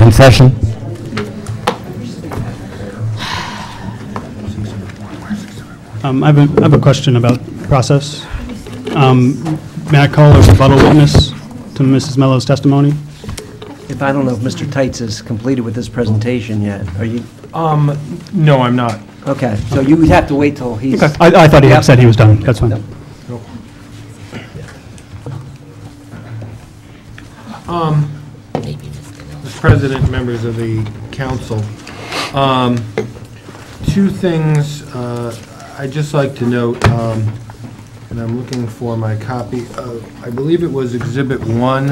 In session. I have a question about process. May I call a rebuttal witness to Mrs. Mello's testimony? If I don't know if Mr. Tights has completed with this presentation yet, are you? No, I'm not. Okay, so you would have to wait till he's... Okay. I thought he had said he was done. That's fine. Mr. President, members of the council, two things I'd just like to note, and I'm looking for my copy of, I believe it was Exhibit 1,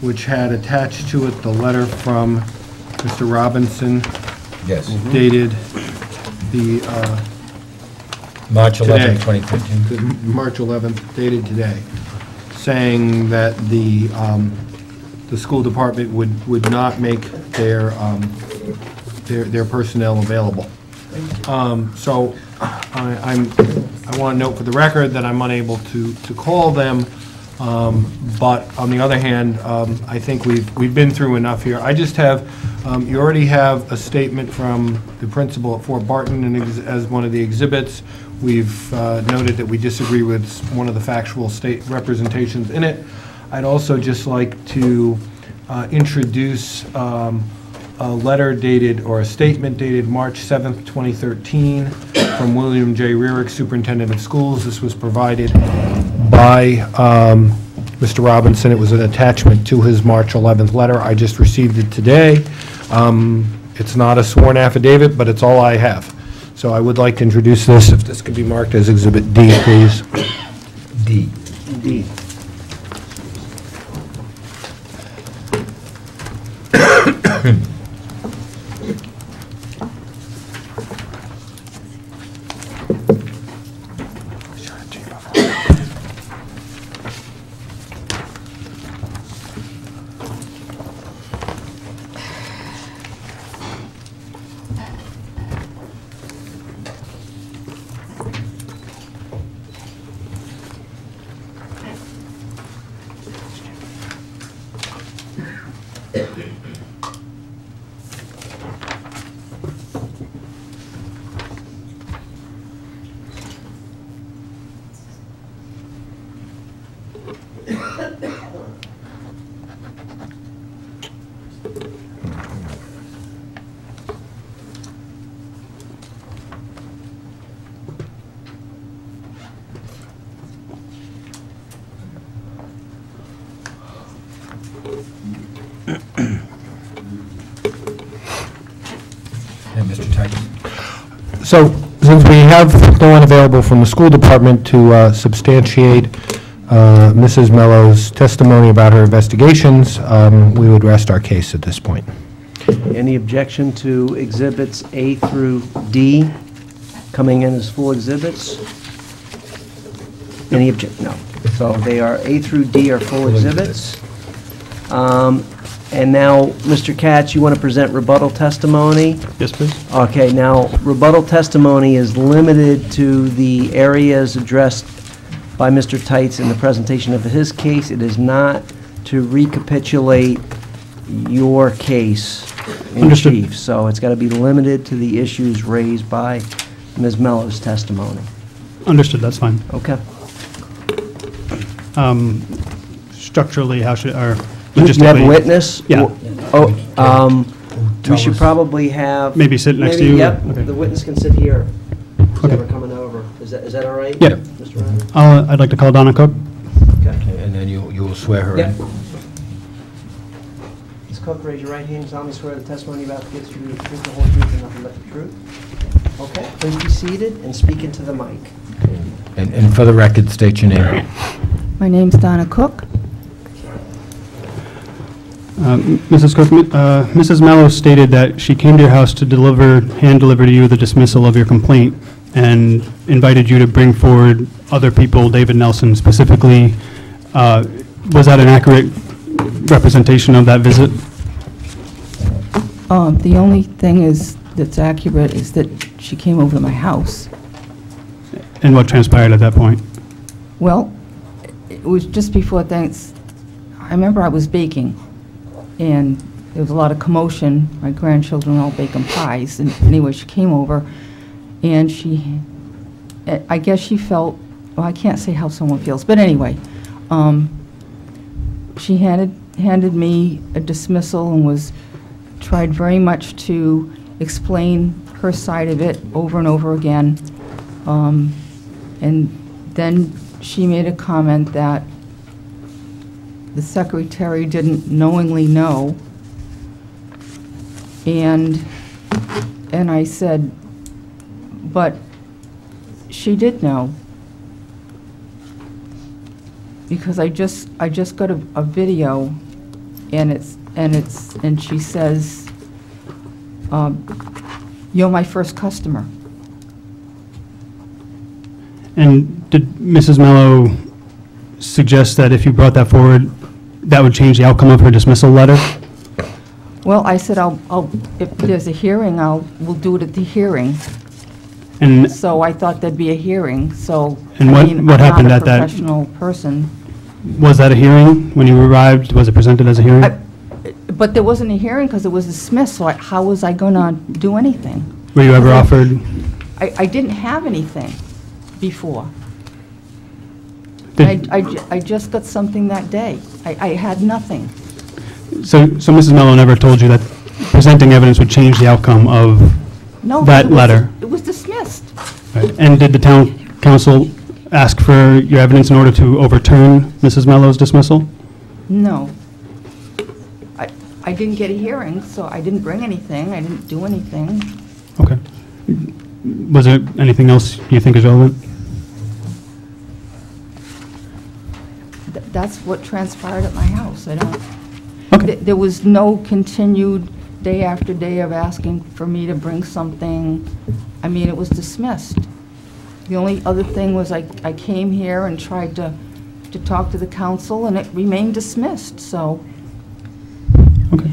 which had attached to it the letter from Mr. Robinson. Yes. Dated the March 11, today. 2015. March 11th, dated today, saying that the school department would not make their personnel available. So I want to note for the record that I'm unable to call them, but on the other hand, I think we've been through enough here. I just have, you already have a statement from the principal at Fort Barton as one of the exhibits. We've noted that we disagree with one of the factual state representations in it. I'd also just like to introduce a letter dated, or a statement dated March 7th, 2013, from William J. Rearick, Superintendent of Schools. This was provided by Mr. Robinson. It was an attachment to his March 11th letter. I just received it today. It's not a sworn affidavit, but it's all I have. So I would like to introduce this, if this could be marked as Exhibit D, please. D. D. And Mr. Tights. So, since we have no one available from the school department to substantiate Mrs. Mello's testimony about her investigations, we would rest our case at this point. Any objection to exhibits A through D coming in as full exhibits? Any objection? No. So they are, A through D are full exhibits. And now, Mr. Katz, you want to present rebuttal testimony? Yes, please. Okay, now, rebuttal testimony is limited to the areas addressed by Mr. Tights in the presentation of his case. It is not to recapitulate your case in Understood. chief. So it's got to be limited to the issues raised by Ms. Mello's testimony. Understood, that's fine. Okay. Structurally, how should, or You have a logistically? witness? Yeah. We should probably have... Maybe sit next to you? Yep, Okay. the witness can sit here. Who's Okay. ever coming over. Is that all right? Yeah. Mr. Ryan? I'd like to call Donna Cook. Okay. And then you will swear her Yep. in. Ms. Cook, raise your right hand and solemnly swear the testimony about to give you the truth, the whole truth, and nothing but the truth. Okay, please be seated and speak into the mic. And for the record, state your name. My name's Donna Cook. Mrs. Cook, Mrs. Mello stated that she came to your house to hand deliver to you the dismissal of your complaint and invited you to bring forward other people, David Nelson specifically. Was that an accurate representation of that visit? The only thing that's accurate is that she came over to my house. And what transpired at that point? Well, it was just before Thanksgiving. I remember I was baking, and there was a lot of commotion. My grandchildren were all baking pies, and anyway, she came over, and I guess she felt, well, I can't say how someone feels, but anyway, she handed me a dismissal and tried very much to explain her side of it over and over again. And then she made a comment that the secretary didn't knowingly know. And I said, but she did know. Because I just got a video, and she says, you're my first customer. And did Mrs. Mello suggest that if you brought that forward, that would change the outcome of her dismissal letter? Well, I said, if there's a hearing, we'll do it at the hearing. And So I thought there'd be a hearing, so, And I what- mean, what happened I'm at not that- a professional person. was that a hearing when you arrived? Was it presented as a hearing? But there wasn't a hearing because it was dismissed, so how was I going to do anything? Were you ever offered? I didn't have anything before. Did- I just got something that day. I had nothing. So Mrs. Mello never told you that presenting evidence would change the outcome of No. that it was- letter? It was dismissed. Right. And did the town council ask for your evidence in order to overturn Mrs. Mello's dismissal? No. I didn't get a hearing, so I didn't bring anything. I didn't do anything. Okay. Was there anything else you think is relevant? That's what transpired at my house. I don't... Okay. There was no continued day after day of asking for me to bring something. I mean, it was dismissed. The only other thing was I came here and tried to talk to the council, and it remained dismissed, so... Okay.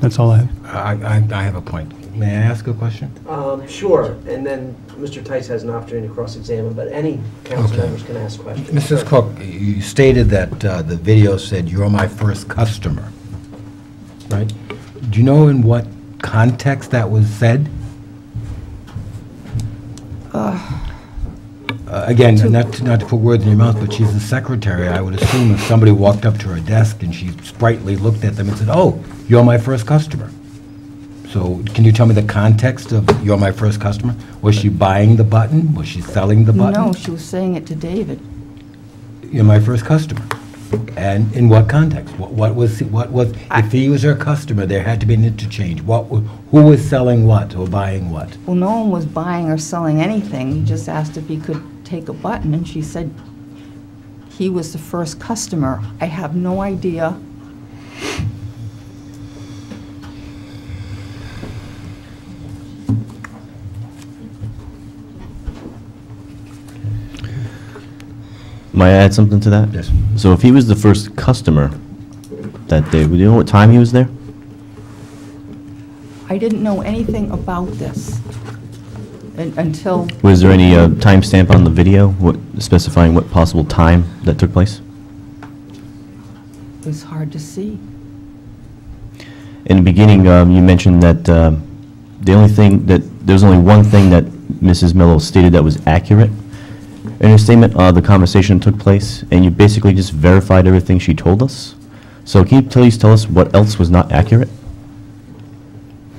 That's all I have. I have a point. May I ask a question? Sure, and then Mr. Tice has an opportunity to cross-examine, but any council Okay. members can ask questions. Mrs. Cook, you stated that the video said, "You're my first customer," right? Do you know in what context that was said? Again, not to put words in your mouth, but she's the secretary. I would assume if somebody walked up to her desk and she sprightly looked at them and said, "Oh, you're my first customer." So can you tell me the context of "you're my first customer"? Was she buying the button? Was she selling the button? No, she was saying it to David. You're my first customer. And in what context? What was, if he was her customer, there had to be an interchange. Who was selling what or buying what? Well, no one was buying or selling anything. He just asked if he could take a button, and she said he was the first customer. I have no idea. May I add something to that? Yes. So if he was the first customer that day, do you know what time he was there? I didn't know anything about this until, Was there any timestamp on the video specifying what possible time that took place? it was hard to see. In the beginning, you mentioned that there's only one thing that Mrs. Mello stated that was accurate. In her statement, the conversation took place, and you basically just verified everything she told us. So can you please tell us what else was not accurate?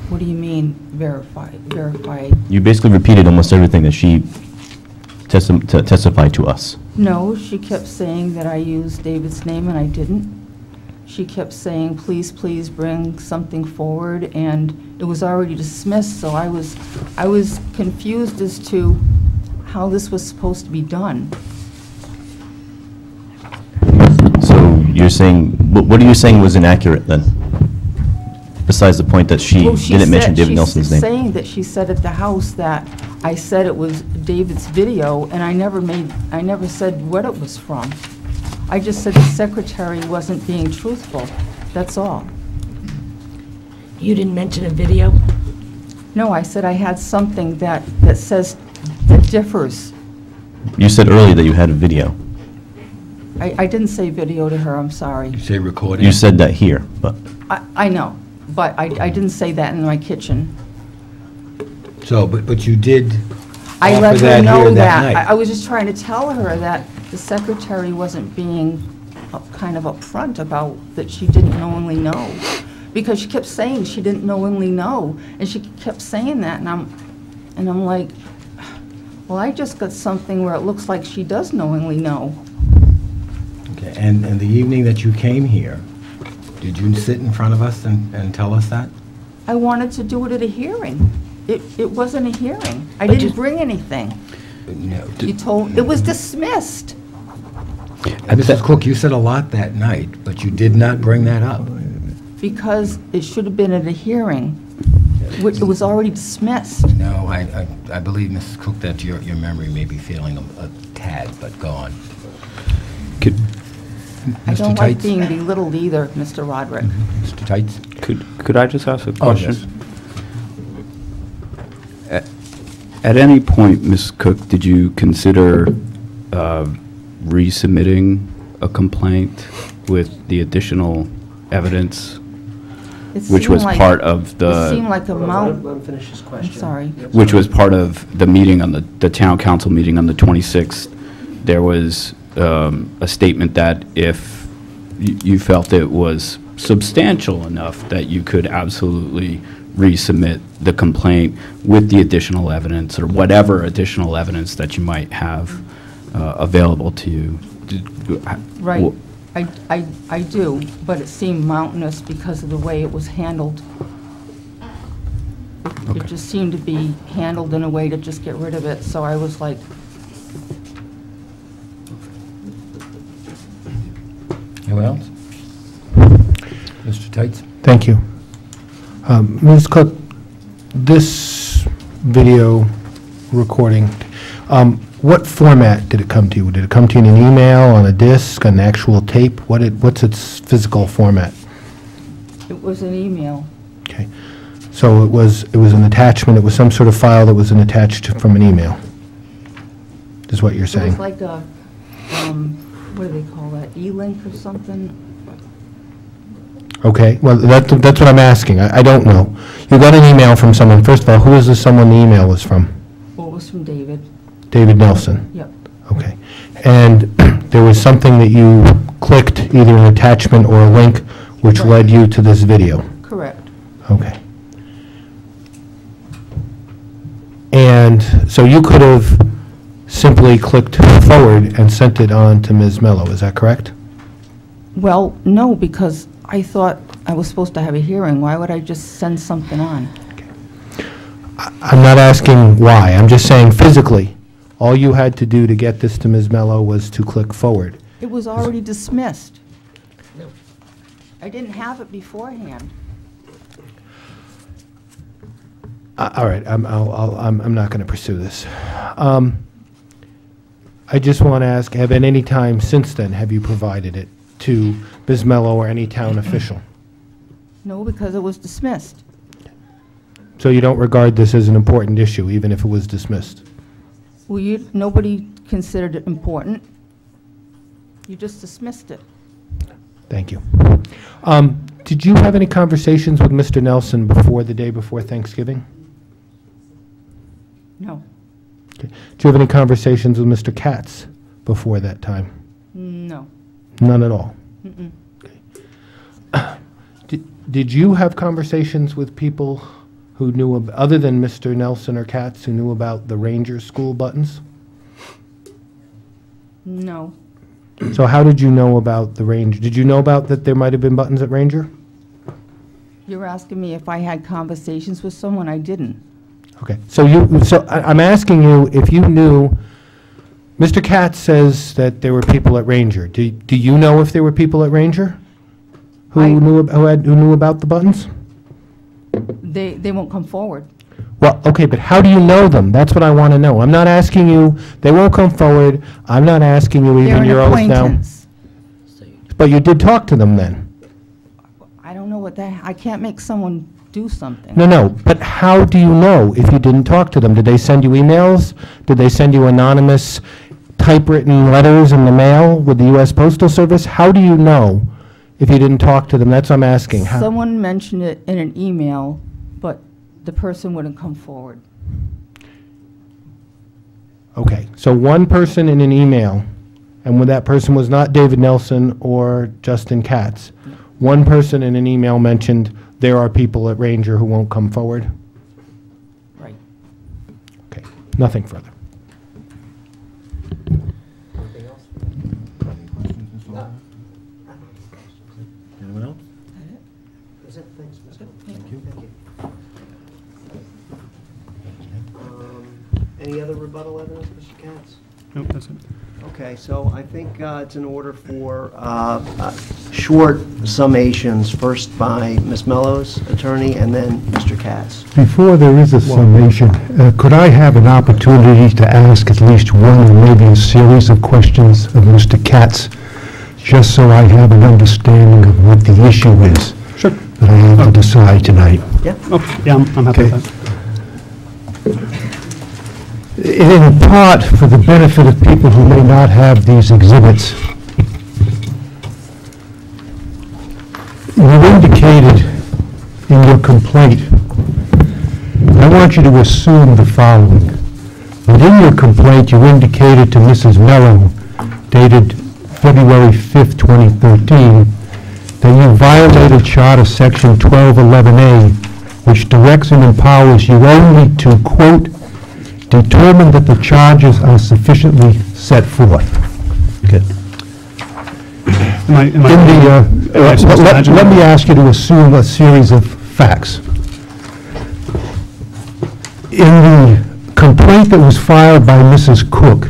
What do you mean, verify? You basically repeated almost everything that she testified to us. No, she kept saying that I used David's name, and I didn't. She kept saying, please, please bring something forward, and it was already dismissed, so I was confused as to how this was supposed to be done. So you're saying, what are you saying was inaccurate then? Besides the point that she Well, didn't mention David she's Nelson's name. saying that she said at the house that I said it was David's video, and I never said what it was from. I just said the secretary wasn't being truthful, that's all. You didn't mention a video? No, I said I had something that says, that differs. You said earlier that you had a video. I didn't say video to her, I'm sorry. You say recording? You said that here, but I know, but I didn't say that in my kitchen. So, but you did I offer let her that know here that. that I night? was just trying to tell her that the secretary wasn't being kind of upfront about that she didn't knowingly know. Because she kept saying she didn't knowingly know, and she kept saying that, and I'm like, well, I just got something where it looks like she does knowingly know. Okay, and the evening that you came here, did you sit in front of us and tell us that? I wanted to do it at a hearing. It wasn't a hearing. I But didn't you- bring anything. No. You told, it was dismissed. Mrs. Cook, you said a lot that night, but you did not bring that up. Because it should have been at a hearing. It was already dismissed. No, I believe, Mrs. Cook, that your memory may be failing a tad, but go on. I Mr. don't like Tights? being belittled either, Mr. Roderick. Mr. Tights? Could I just ask a Oh, question? yes. At any point, Ms. Cook, did you consider resubmitting a complaint with the additional evidence, It which seemed was like- part of It seemed the, like a mount, Let him finish his I'm question. sorry. which was part of the meeting on the town council meeting on the 26th? There was a statement that if you felt it was substantial enough that you could absolutely resubmit the complaint with the additional evidence or whatever additional evidence that you might have available to you. Right. Well, I do, but it seemed mountainous because of the way it was handled. It just seemed to be handled in a way to just get rid of it, so I was like, Anyone else? Mr. Tights? Thank you. Ms. Cook, this video recording, what format did it come to you? Did it come to you in an email, on a disc, an actual tape? What's its physical format? it was an email. Okay. So it was an attachment, it was some sort of file that was attached from an email, is what you're It saying? was like a, what do they call that, E-Link or something? Okay, well, that's what I'm asking. I don't know. You got an email from someone. First of all, who is the someone the email was from? Well, it was from David. David Nelson? Yep. Okay. And there was something that you clicked, either an attachment or a link, which Right. led you to this video? Correct. Okay. And so you could have simply clicked forward and sent it on to Ms. Mello, is that correct? Well, no, because I thought I was supposed to have a hearing. Why would I just send something on? I'm not asking why, I'm just saying physically, all you had to do to get this to Ms. Mello was to click forward. It was already dismissed. I didn't have it beforehand. All right, I'm not going to pursue this. I just want to ask, have at any time since then, have you provided it to Ms. Mello or any town official? No, because it was dismissed. So you don't regard this as an important issue, even if it was dismissed? Well, nobody considered it important. You just dismissed it. Thank you. Did you have any conversations with Mr. Nelson before the day before Thanksgiving? No. Okay. Did you have any conversations with Mr. Katz before that time? No. None at all? Mm-mm. Did you have conversations with people who knew, other than Mr. Nelson or Katz, who knew about the Ranger school buttons? No. So how did you know about the Ranger? Did you know about that there might have been buttons at Ranger? You're asking me if I had conversations with someone. I didn't. Okay, so I'm asking you if you knew, Mr. Katz says that there were people at Ranger. Do you know if there were people at Ranger who knew about the buttons? They won't come forward. Well, okay, but how do you know them? That's what I want to know. I'm not asking you, they won't come forward. I'm not asking you They're even an your oath now. acquaintance. But you did talk to them then? I don't know what that, I can't make someone do something. No, but how do you know if you didn't talk to them? Did they send you emails? Did they send you anonymous typewritten letters in the mail with the U.S. Postal Service? How do you know if you didn't talk to them? That's what I'm asking. How? Someone mentioned it in an email, but the person wouldn't come forward. Okay, so one person in an email, and when that person was not David Nelson or Justin Katz, one person in an email mentioned there are people at Ranger who won't come forward? Right. Okay, nothing further. Anyone else? Any other rebuttal evidence, Mr. Katz? Nope, that's it. Okay, so I think it's in order for short summations, first by Ms. Mello's attorney and then Mr. Katz. Before there is a summation, could I have an opportunity to ask at least one or maybe a series of questions of Mr. Katz, just so I have an understanding of what the issue is? Sure. That I have to decide tonight. Yeah? Oh, yeah, I'm happy Okay. with that. In part, for the benefit of people who may not have these exhibits, you indicated in your complaint, I want you to assume the following. That in your complaint, you indicated to Mrs. Mello, dated February 5th, 2013, that you violated Charter Section 1211A, which directs and empowers you only to, quote, determine that the charges are sufficiently set forth. Okay. Let me ask you to assume a series of facts. In the complaint that was filed by Mrs. Cook,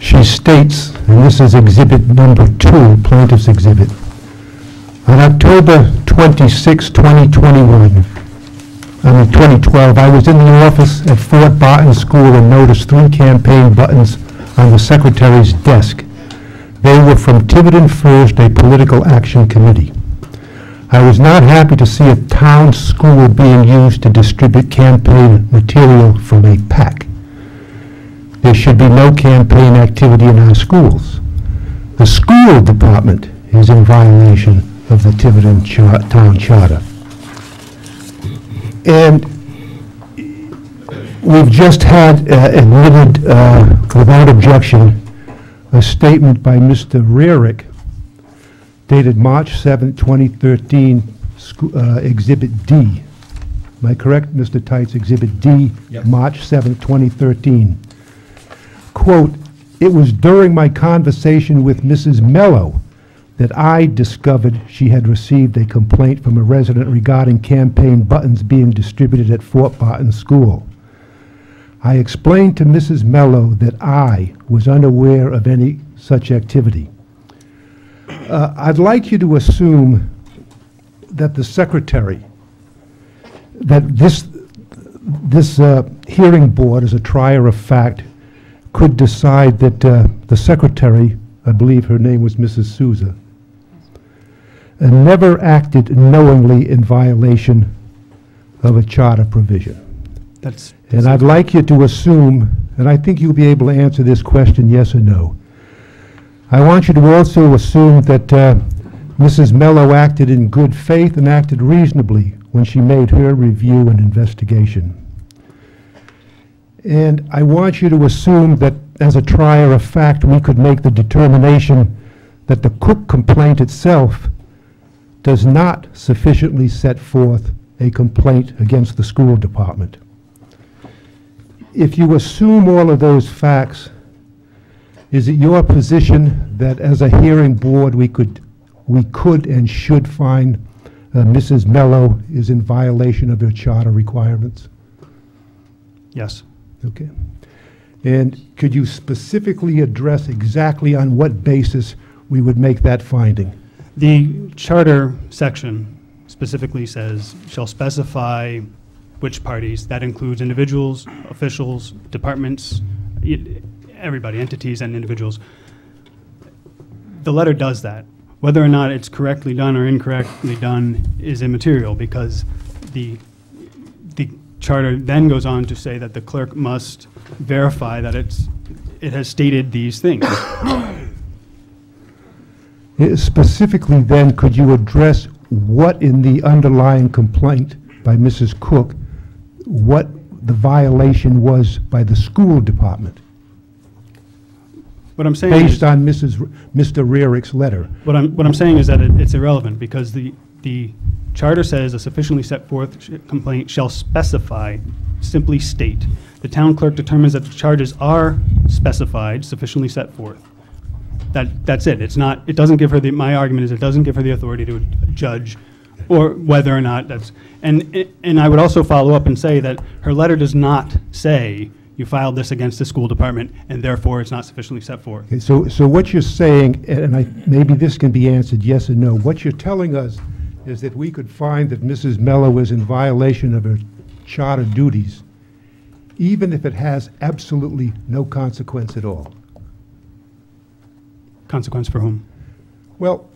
she states, and this is exhibit number 2, plaintiff's exhibit, on October 26, 2012, I was in the office at Fort Barton School and noticed 3 campaign buttons on the secretary's desk. They were from Tiverton First, a political action committee. I was not happy to see a town school being used to distribute campaign material from a PAC. There should be no campaign activity in our schools. The school department is in violation of the Tiverton Town Charter. And we've just had admitted, without objection, a statement by Mr. Rarick, dated March 7, 2013, Exhibit D. Am I correct, Mr. Tights? Exhibit D, Yep. March 7, 2013. Quote, "It was during my conversation with Mrs. Mello that I discovered she had received a complaint from a resident regarding campaign buttons being distributed at Fort Barton School. I explained to Mrs. Mello that I was unaware of any such activity." I'd like you to assume that the secretary, that this hearing board, as a trier of fact, could decide that the secretary, I believe her name was Mrs. Souza, and never acted knowingly in violation of a charter provision. And I'd like you to assume, and I think you'll be able to answer this question yes or no. I want you to also assume that Mrs. Mello acted in good faith and acted reasonably when she made her review and investigation. And I want you to assume that as a trier of fact, we could make the determination that the Cook complaint itself does not sufficiently set forth a complaint against the school department. If you assume all of those facts, is it your position that as a hearing board we could and should find Mrs. Mello is in violation of her charter requirements? Yes. Okay. And could you specifically address exactly on what basis we would make that finding? The charter section specifically says, shall specify which parties. That includes individuals, officials, departments, everybody, entities and individuals. The letter does that. Whether or not it's correctly done or incorrectly done is immaterial, because the charter then goes on to say that the clerk must verify that it has stated these things. Specifically then, could you address what in the underlying complaint by Mrs. Cook, what the violation was by the school department, What I'm saying is, based on Mr. Rarick's letter? what I'm saying is that it's irrelevant, because the charter says a sufficiently set forth complaint shall specify, simply state. The town clerk determines that the charges are specified, sufficiently set forth. That's it. It's not, it doesn't give her my argument is it doesn't give her the authority to judge or whether or not that's, and I would also follow up and say that her letter does not say you filed this against the school department and therefore it's not sufficiently set forth. Okay, so what you're saying, and maybe this can be answered yes or no, what you're telling us is that we could find that Mrs. Mello is in violation of her charter duties, even if it has absolutely no consequence at all. Consequence for whom? Well,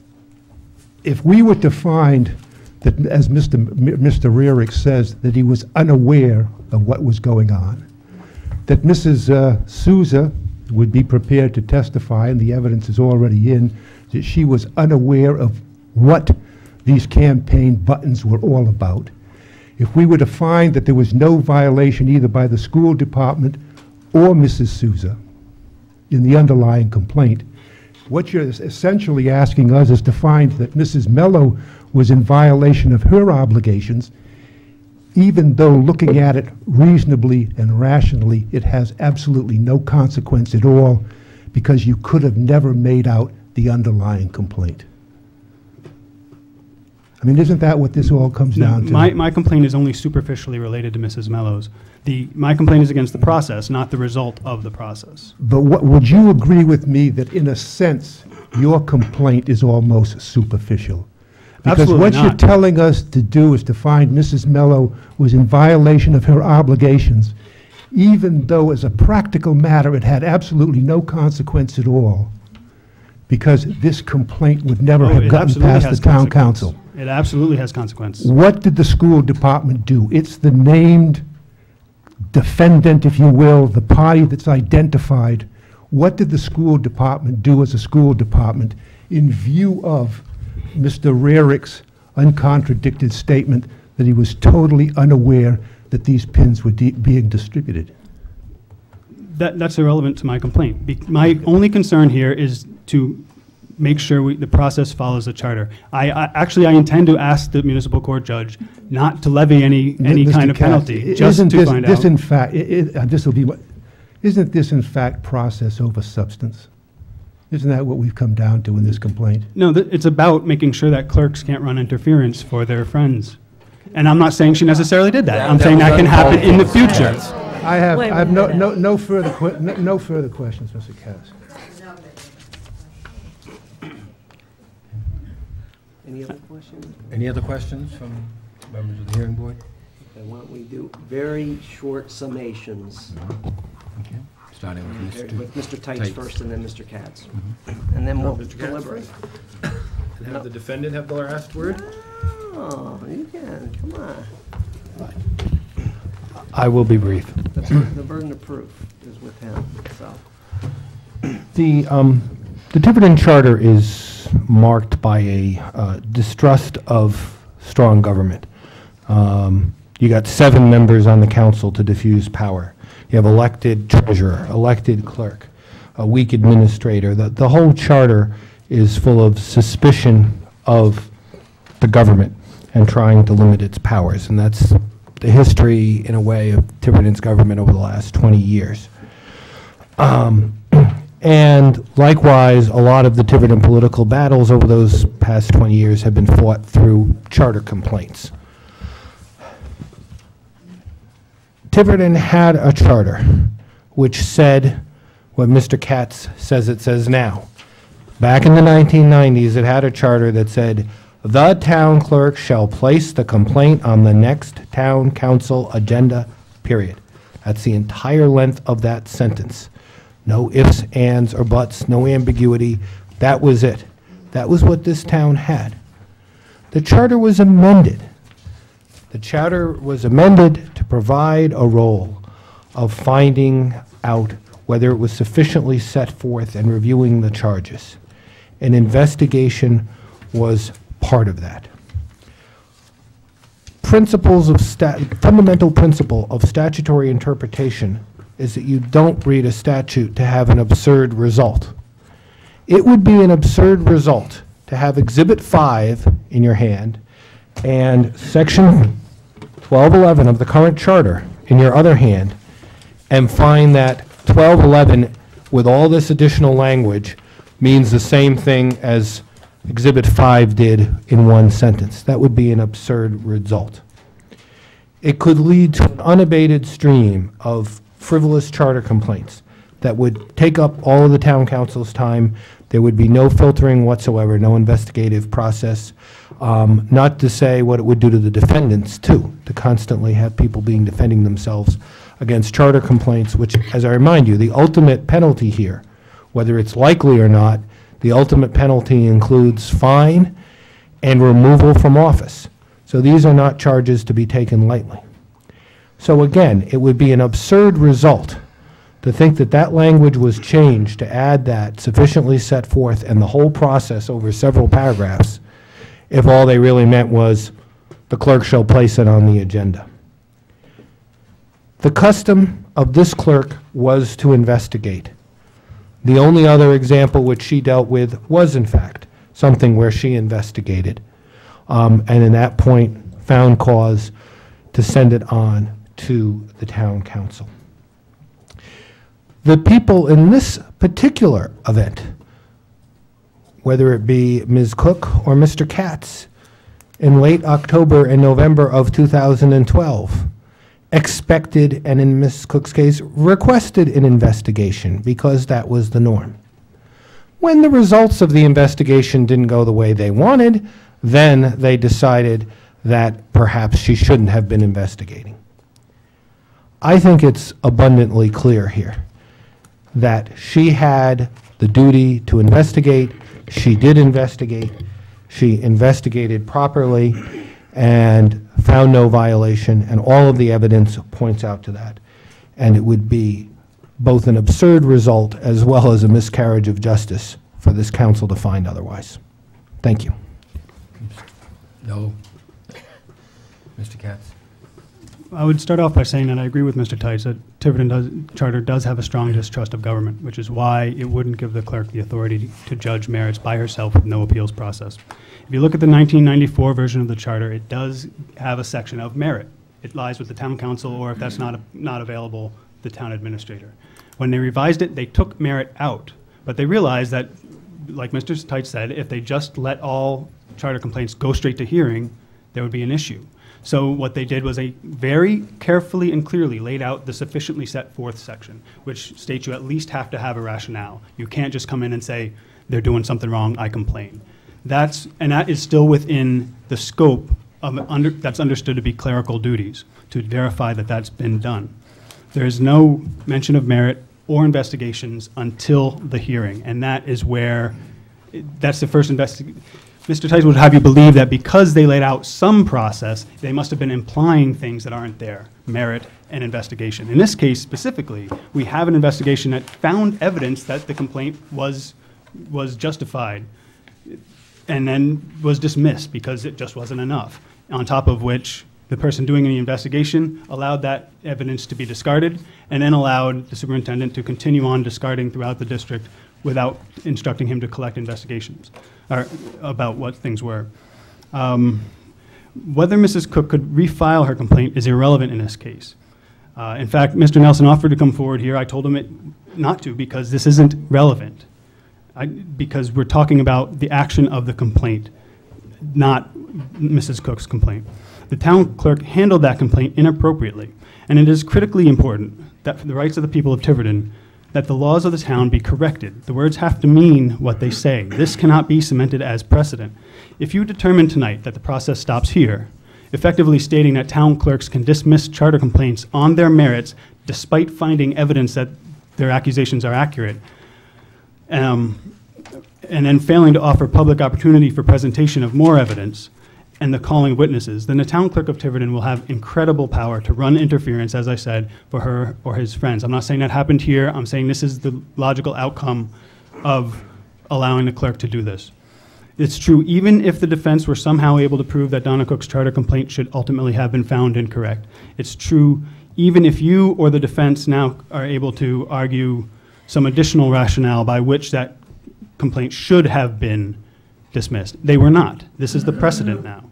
if we were to find that, as Mr. Rarick says, that he was unaware of what was going on, that Mrs. Souza would be prepared to testify, and the evidence is already in, that she was unaware of what these campaign buttons were all about. If we were to find that there was no violation either by the school department or Mrs. Souza in the underlying complaint, what you're essentially asking us is to find that Mrs. Mello was in violation of her obligations, even though looking at it reasonably and rationally, it has absolutely no consequence at all, because you could have never made out the underlying complaint. I mean, isn't that what this all comes down to? My complaint is only superficially related to Mrs. Mello's. My complaint is against the process, not the result of the process. But would you agree with me that, in a sense, your complaint is almost superficial? Because Absolutely what not. you're telling us to do is to find Mrs. Mello was in violation of her obligations, even though, as a practical matter, it had absolutely no consequence at all, because this complaint would never have it gotten absolutely past has the town consequence. council. It absolutely has consequence. What did the school department do? It's the named defendant, if you will, the party that's identified. What did the school department do as a school department in view of Mr. Rarick's uncontradicted statement that he was totally unaware that these pins were being distributed? That's irrelevant to my complaint. My only concern here is to make sure the process follows the charter. I intend to ask the municipal court judge not to levy any Mr. kind of Katz, penalty, just to find out. In fact, isn't this in fact process over substance? Isn't that what we've come down to in this complaint? No, it's about making sure that clerks can't run interference for their friends. And I'm not saying she necessarily did that. I'm saying that can happen in the future. I have no further questions, Mr. Katz. Any other questions? Any other questions from members of the hearing board? Okay, why don't we do very short summations? Okay. Starting with With Mr. Tights Tights. first and then Mr. Katz. And then we'll Mr. Katz deliberate. And have the defendant have the last word? Oh, you can, come on. I will be brief. The burden of proof is with him, so. The Tiverton Charter is marked by a distrust of strong government. You got 7 members on the council to diffuse power. You have elected treasurer, elected clerk, a weak administrator. The whole charter is full of suspicion of the government and trying to limit its powers. And that's the history, in a way, of Tiverton's government over the last 20 years. And likewise, a lot of the Tiverton political battles over those past 20 years have been fought through charter complaints. Tiverton had a charter which said what Mr. Katz says it says now. Back in the 1990s, it had a charter that said, "The town clerk shall place the complaint on the next town council agenda," period. That's the entire length of that sentence. No ifs, ands, or buts, no ambiguity. That was it. That was what this town had. The charter was amended. The charter was amended to provide a role of finding out whether it was sufficiently set forth and reviewing the charges. An investigation was part of that. Fundamental principle of statutory interpretation is that you don't read a statute to have an absurd result. It would be an absurd result to have Exhibit 5 in your hand and Section 1211 of the current charter in your other hand, and find that 1211 with all this additional language means the same thing as Exhibit 5 did in one sentence. That would be an absurd result. It could lead to an unabated stream of frivolous charter complaints that would take up all of the town council's time. There would be no filtering whatsoever, no investigative process. Not to say what it would do to the defendants, too, to constantly have people defending themselves against charter complaints, which, as I remind you, the ultimate penalty here, whether it's likely or not, the ultimate penalty includes fine and removal from office. So these are not charges to be taken lightly. So again, it would be an absurd result to think that that language was changed to add that sufficiently set forth and the whole process over several paragraphs if all they really meant was the clerk shall place it on the agenda. The custom of this clerk was to investigate. The only other example which she dealt with was, in fact, something where she investigated, and in that point found cause to send it on to the town council. The people in this particular event, whether it be Ms. Cook or Mr. Katz, in late October and November of 2012, expected, and in Ms. Cook's case, requested an investigation because that was the norm. When the results of the investigation didn't go the way they wanted, then they decided that perhaps she shouldn't have been investigating. I think it's abundantly clear here that she had the duty to investigate. She did investigate. She investigated properly and found no violation, and all of the evidence points out to that. And it would be both an absurd result as well as a miscarriage of justice for this council to find otherwise. Thank you. No. Mr. Katz? I would start off by saying that I agree with Mr. Tice that Tiverton Charter does have a strong distrust of government, which is why it wouldn't give the clerk the authority to judge merits by herself with no appeals process. If you look at the 1994 version of the charter, it does have a section of merit. It lies with the town council, or if that's not available, the town administrator. When they revised it, they took merit out, but they realized that, like Mr. Tice said, if they just let all charter complaints go straight to hearing, there would be an issue. So what they did was they very carefully and clearly laid out the sufficiently set forth section, which states you at least have to have a rationale. You can't just come in and say, they're doing something wrong, I complain. That is still within the scope of that's understood to be clerical duties, to verify that that's been done. There is no mention of merit or investigations until the hearing, and that is where, that's the first investigation. Mr. Tice would have you believe that because they laid out some process, they must have been implying things that aren't there, merit and investigation. In this case specifically, we have an investigation that found evidence that the complaint was justified and then was dismissed because it just wasn't enough. On top of which, the person doing the investigation allowed that evidence to be discarded and then allowed the superintendent to continue on discarding throughout the district without instructing him to collect investigations or about what things were. Whether Mrs. Cook could refile her complaint is irrelevant in this case. In fact, Mr. Nelson offered to come forward here. I told him not to because this isn't relevant. Because we're talking about the action of the complaint, not Mrs. Cook's complaint. The town clerk handled that complaint inappropriately, and it is critically important that for the rights of the people of Tiverton, that the laws of the town be corrected. The words have to mean what they say. This cannot be cemented as precedent. If you determine tonight that the process stops here, effectively stating that town clerks can dismiss charter complaints on their merits despite finding evidence that their accusations are accurate, and then failing to offer public opportunity for presentation of more evidence and the calling of witnesses, then the town clerk of Tiverton will have incredible power to run interference, as I said, for her or his friends. I'm not saying that happened here. I'm saying this is the logical outcome of allowing the clerk to do this. It's true, even if the defense were somehow able to prove that Donna Cook's charter complaint should ultimately have been found incorrect. It's true, even if you or the defense now are able to argue some additional rationale by which that complaint should have been dismissed. They were not. This is the precedent now.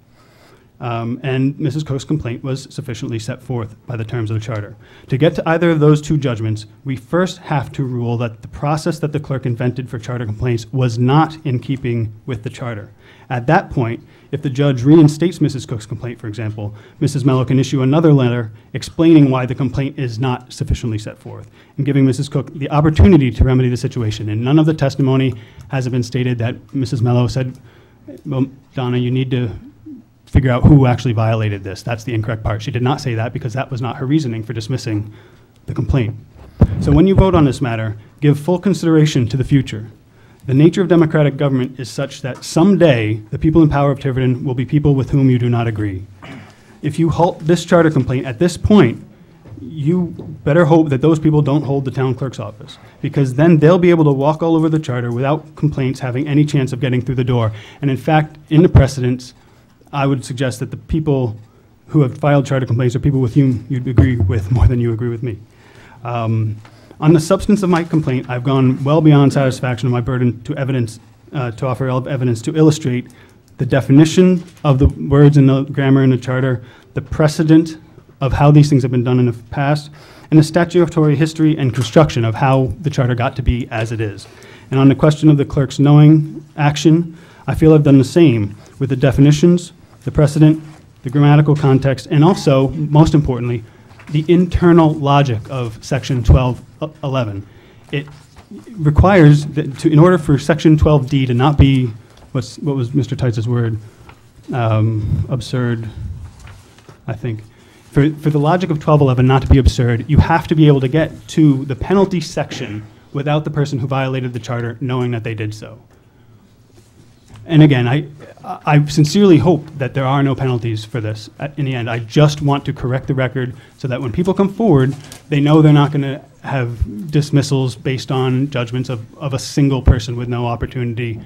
And Mrs. Cook's complaint was sufficiently set forth by the terms of the charter. To get to either of those two judgments, we first have to rule that the process that the clerk invented for charter complaints was not in keeping with the charter. At that point, if the judge reinstates Mrs. Cook's complaint, for example, Mrs. Mello can issue another letter explaining why the complaint is not sufficiently set forth and giving Mrs. Cook the opportunity to remedy the situation. And none of the testimony has been stated that Mrs. Mello said, well, Donna, you need to figure out who actually violated this. That's the incorrect part. She did not say that because that was not her reasoning for dismissing the complaint. So when you vote on this matter, give full consideration to the future. The nature of democratic government is such that someday the people in power of Tiverton will be people with whom you do not agree. If you halt this charter complaint at this point, you better hope that those people don't hold the town clerk's office, because then they'll be able to walk all over the charter without complaints having any chance of getting through the door. And in fact, in the precedents, I would suggest that the people who have filed charter complaints are people with whom you'd agree with more than you agree with me. On the substance of my complaint, I've gone well beyond satisfaction of my burden to evidence, to offer evidence to illustrate the definition of the words in the grammar in the charter, the precedent of how these things have been done in the past, and the statutory history and construction of how the charter got to be as it is. And on the question of the clerk's knowing action, I feel I've done the same with the definitions, the precedent, the grammatical context, and also, most importantly, the internal logic of Section 1211. It requires that in order for Section 12D to not be, what was Mr. Teitz's word, absurd, I think. For the logic of 1211 not to be absurd, you have to be able to get to the penalty section without the person who violated the charter knowing that they did so. And again, I sincerely hope that there are no penalties for this in the end. I just want to correct the record so that when people come forward, they know they're not going to have dismissals based on judgments of a single person with no opportunity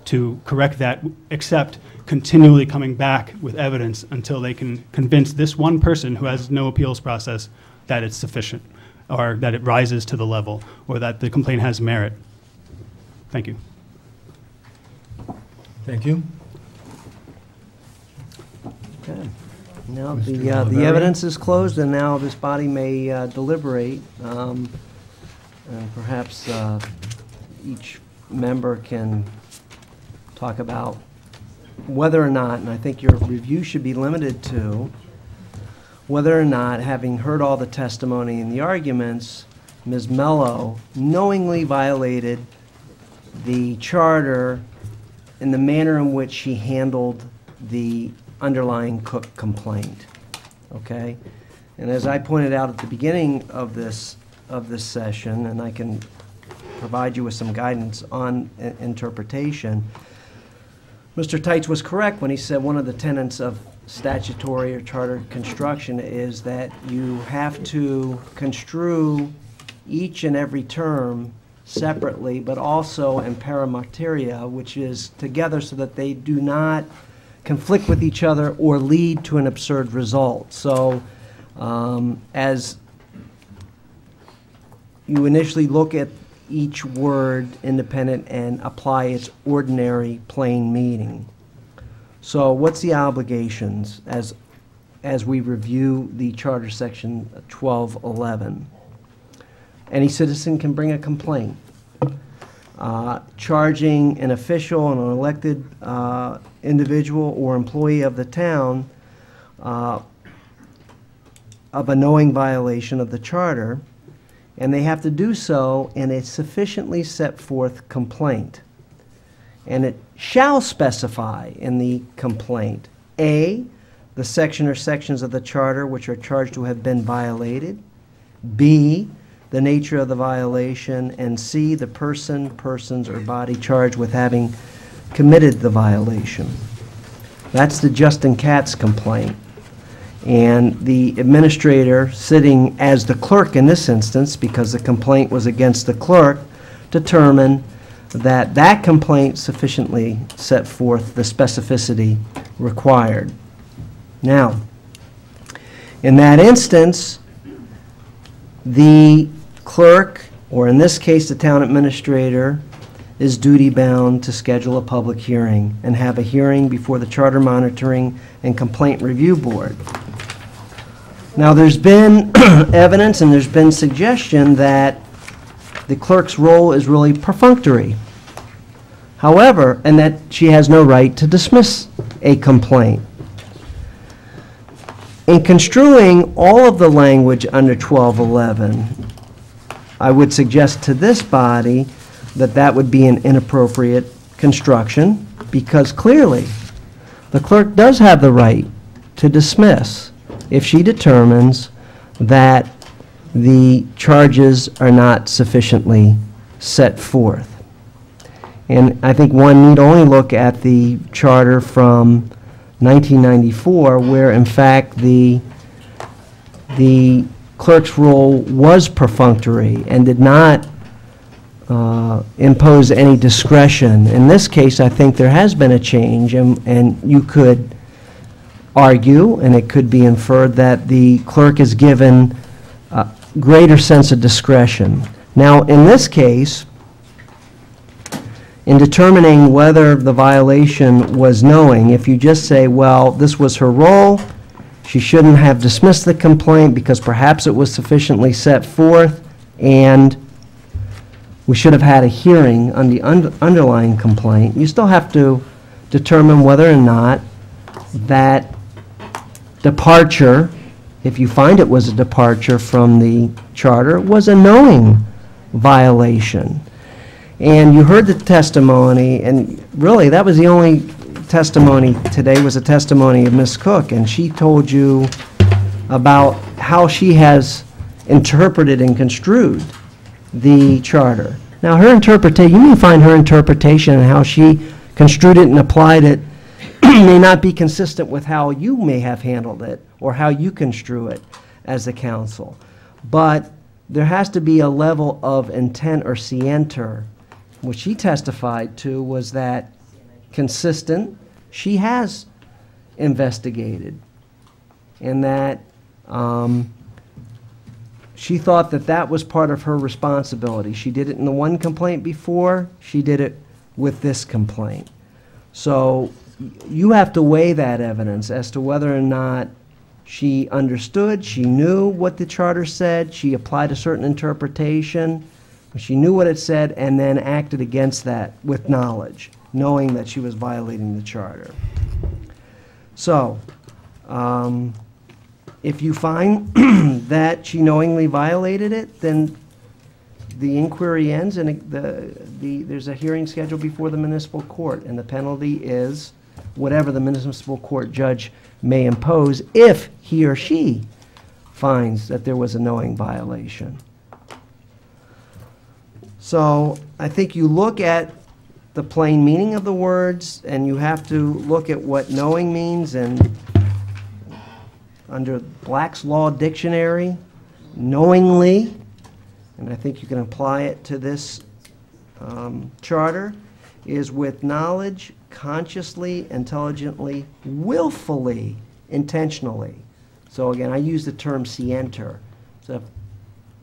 to correct that, except continually coming back with evidence until they can convince this one person who has no appeals process that it's sufficient, or that it rises to the level, or that the complaint has merit. Thank you. Thank you. Okay. Now, the evidence is closed, and now this body may deliberate. And perhaps each member can talk about whether or not, and I think your review should be limited to, whether or not, having heard all the testimony and the arguments, Ms. Mello knowingly violated the charter in the manner in which she handled the underlying Cook complaint, okay? And as I pointed out at the beginning of this session, and I can provide you with some guidance on interpretation, Mr. Teitz was correct when he said one of the tenets of statutory or charter construction is that you have to construe each and every term separately, but also in paramateria, which is together so that they do not conflict with each other or lead to an absurd result. So as you initially look at each word independent and apply its ordinary plain meaning. So what's the obligations as we review the Charter Section 1211? Any citizen can bring a complaint charging an official and an elected individual or employee of the town of a knowing violation of the charter, and they have to do so in a sufficiently set forth complaint. And it shall specify in the complaint, A, the section or sections of the charter which are charged to have been violated, B, the nature of the violation, and C, the person, persons, or body charged with having committed the violation. That's the Justin Katz complaint. And the administrator, sitting as the clerk in this instance, because the complaint was against the clerk, determined that that complaint sufficiently set forth the specificity required. Now, in that instance, the clerk, or in this case, the town administrator, is duty-bound to schedule a public hearing and have a hearing before the Charter Monitoring and Complaint Review Board. Now, there's been evidence and there's been suggestion that the clerk's role is really perfunctory. However, and that she has no right to dismiss a complaint. In construing all of the language under 1211, I would suggest to this body that that would be an inappropriate construction, because clearly the clerk does have the right to dismiss if she determines that the charges are not sufficiently set forth. And I think one need only look at the charter from 1994, where in fact the clerk's role was perfunctory and did not impose any discretion. In this case, I think there has been a change, and you could argue, and it could be inferred, that the clerk is given a greater sense of discretion. Now, in this case, in determining whether the violation was knowing, if you just say, well, this was her role, she shouldn't have dismissed the complaint because perhaps it was sufficiently set forth, and we should have had a hearing on the underlying complaint, you still have to determine whether or not that departure, if you find it was a departure from the charter, was a knowing violation. And you heard the testimony, and really that was the only testimony today, was a testimony of Ms. Cook, and she told you about how she has interpreted and construed the charter. Now, her interpretation, you may find her interpretation and how she construed it and applied it may not be consistent with how you may have handled it or how you construe it as the council. But there has to be a level of intent or scienter. What she testified to was that consistent, she has investigated, and that she thought that that was part of her responsibility. She did it in the one complaint before, she did it with this complaint. So you have to weigh that evidence as to whether or not she understood, she knew what the charter said, she applied a certain interpretation, she knew what it said, and then acted against that with knowledge, knowing that she was violating the charter. So, if you find that she knowingly violated it, then the inquiry ends and there's a hearing scheduled before the municipal court, and the penalty is whatever the municipal court judge may impose if he or she finds that there was a knowing violation. So I think you look at the plain meaning of the words, and you have to look at what knowing means, and under Black's Law Dictionary, knowingly, and I think you can apply it to this charter, is with knowledge, consciously, intelligently, willfully, intentionally. So again, I use the term scienter. It's a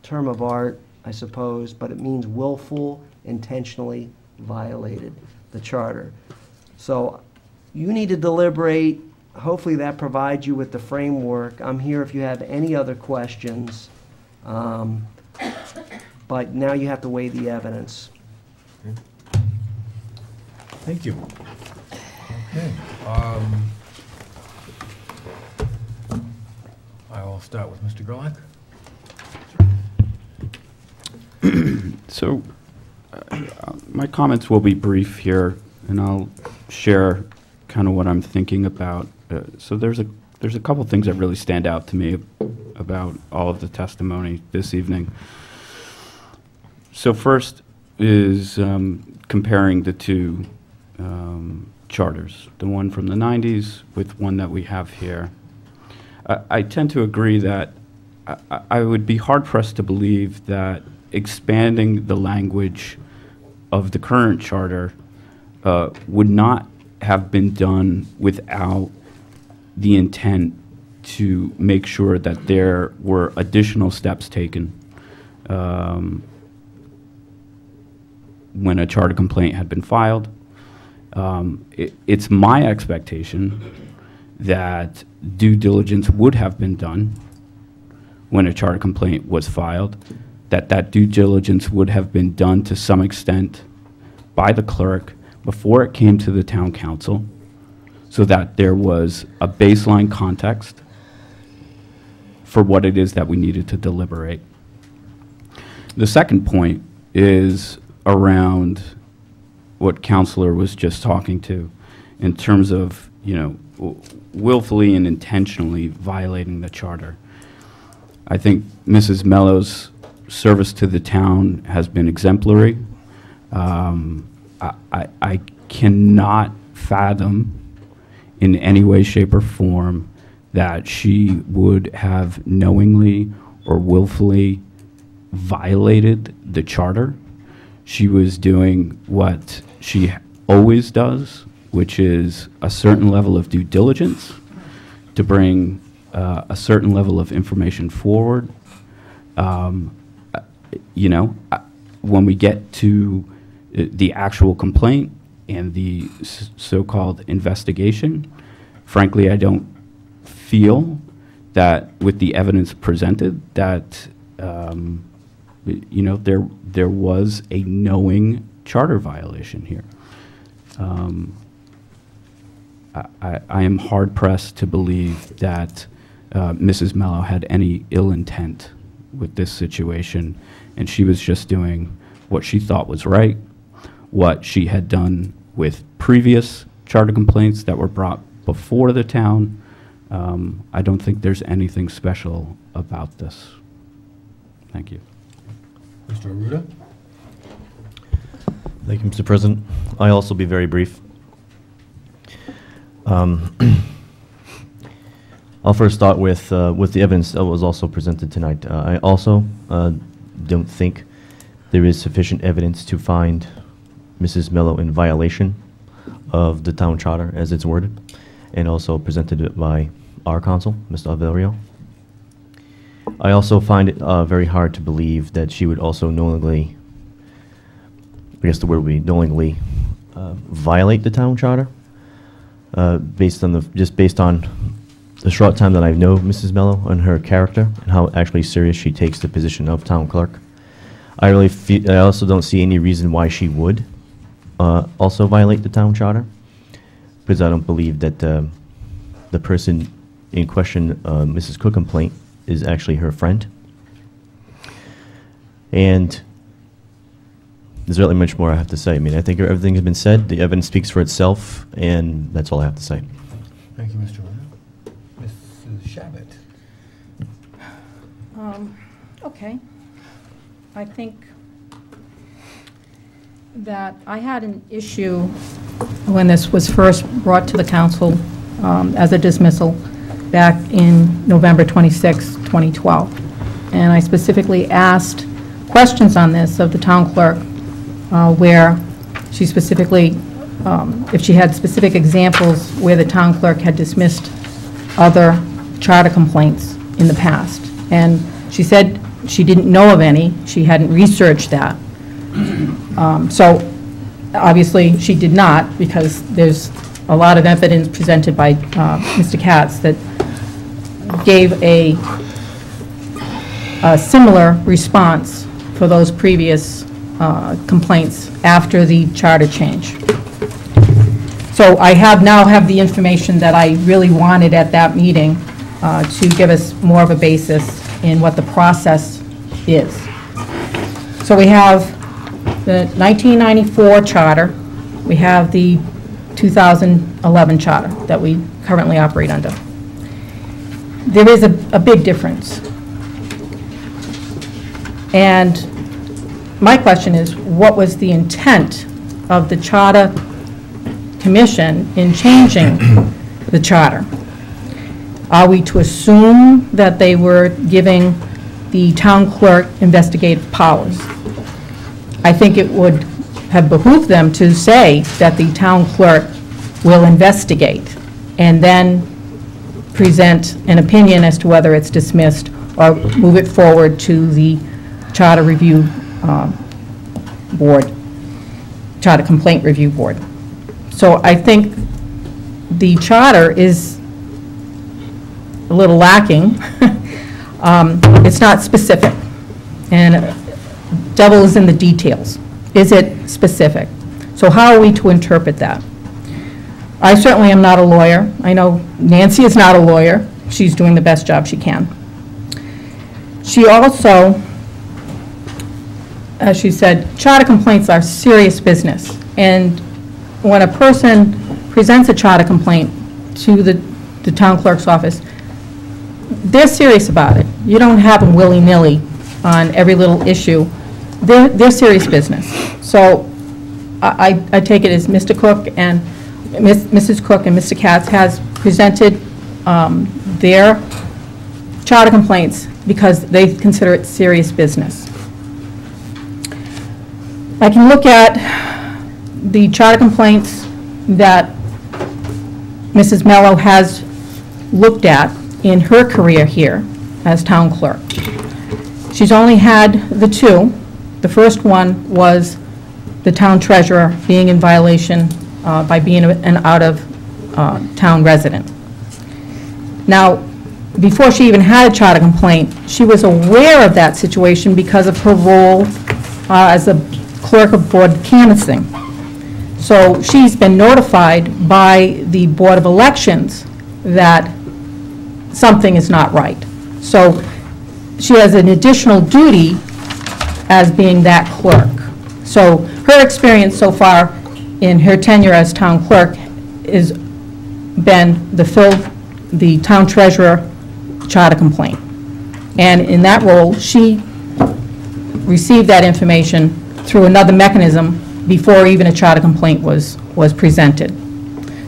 term of art, I suppose, but it means willful, intentionally violated the charter. So you need to deliberate. Hopefully that provides you with the framework. I'm here if you have any other questions. But now you have to weigh the evidence. Thank you. Okay. I will start with Mr. Gerlach. So, my comments will be brief here, and I'll share kind of what I'm thinking about. So there's a couple things that really stand out to me about all of the testimony this evening. So first is comparing the two charters, the one from the 90s with one that we have here. I tend to agree that I would be hard-pressed to believe that expanding the language of the current charter would not have been done without the intent to make sure that there were additional steps taken when a charter complaint had been filed. It's my expectation that due diligence would have been done when a charter complaint was filed, that due diligence would have been done to some extent by the clerk before it came to the town council, so that there was a baseline context for what it is that we needed to deliberate. The second point is around what Counselor was just talking to in terms of, willfully and intentionally violating the charter. I think Mrs. Mello's service to the town has been exemplary. I cannot fathom in any way, shape, or form that she would have knowingly or willfully violated the charter. She was doing what she always does, which is a certain level of due diligence to bring a certain level of information forward. When we get to the actual complaint and the so-called investigation, frankly, I don't feel that with the evidence presented that there was a knowing charter violation here. I am hard-pressed to believe that Mrs. Mello had any ill intent with this situation, and she was just doing what she thought was right, what she had done with previous charter complaints that were brought before the town. I don't think there's anything special about this. Thank you. Mr. Aruda? Thank you, Mr. President. I'll also be very brief. I'll first start with the evidence that was also presented tonight. I also don't think there is sufficient evidence to find Mrs. Mello in violation of the town charter as it's worded, and also presented by our counsel, Mr. Averio. I also find it very hard to believe that she would also knowingly, I guess the word would be knowingly, violate the town charter, based on the short time that I know Mrs. Mello and her character and how actually serious she takes the position of town clerk. I also don't see any reason why she would also violate the town charter, because I don't believe that the person in question, Mrs. Cook complaint, is actually her friend. And there's really much more I have to say. I mean, I think everything has been said. The evidence speaks for itself, and that's all I have to say. Thank you, Mr. Aruda. Mrs. Shabbat. Okay. I think that I had an issue when this was first brought to the council as a dismissal back in November 26, 2012. And I specifically asked questions on this of the town clerk, where she specifically, if she had specific examples where the town clerk had dismissed other charter complaints in the past. And she said she didn't know of any. She hadn't researched that. So obviously she did not, because there's a lot of evidence presented by Mr. Katz that gave a similar response for those previous complaints after the charter change. So I now have the information that I really wanted at that meeting to give us more of a basis in what the process is. So we have the 1994 charter, we have the 2011 charter that we currently operate under. There is a big difference. And my question is, what was the intent of the Charter Commission in changing the charter? Are we to assume that they were giving the town clerk investigative powers? I think it would have behooved them to say that the town clerk will investigate and then present an opinion as to whether it's dismissed or move it forward to the Charter Review Board, Charter Complaint Review Board. So I think the charter is a little lacking. It's not specific, and devil is in the details. Is it specific? So how are we to interpret that? I certainly am not a lawyer. I know Nancy is not a lawyer. She's doing the best job she can. She also, as she said, charter complaints are serious business. And when a person presents a charter complaint to the town clerk's office, they're serious about it. You don't have them willy-nilly on every little issue. They're serious business. So I take it as Mr. Cook and Mrs. Cook and Mr. Katz has presented their charter complaints because they consider it serious business. I can look at the charter complaints that Mrs. Mello has looked at in her career here as town clerk. She's only had the two. The first one was the town treasurer being in violation by being an out-of-town resident. Now, before she even had a charter complaint, she was aware of that situation because of her role as a clerk of board canvassing. So she's been notified by the Board of Elections that something is not right. So she has an additional duty as being that clerk. So her experience so far in her tenure as town clerk has been the town treasurer charter complaint. And in that role, she received that information through another mechanism before even a charter complaint was presented.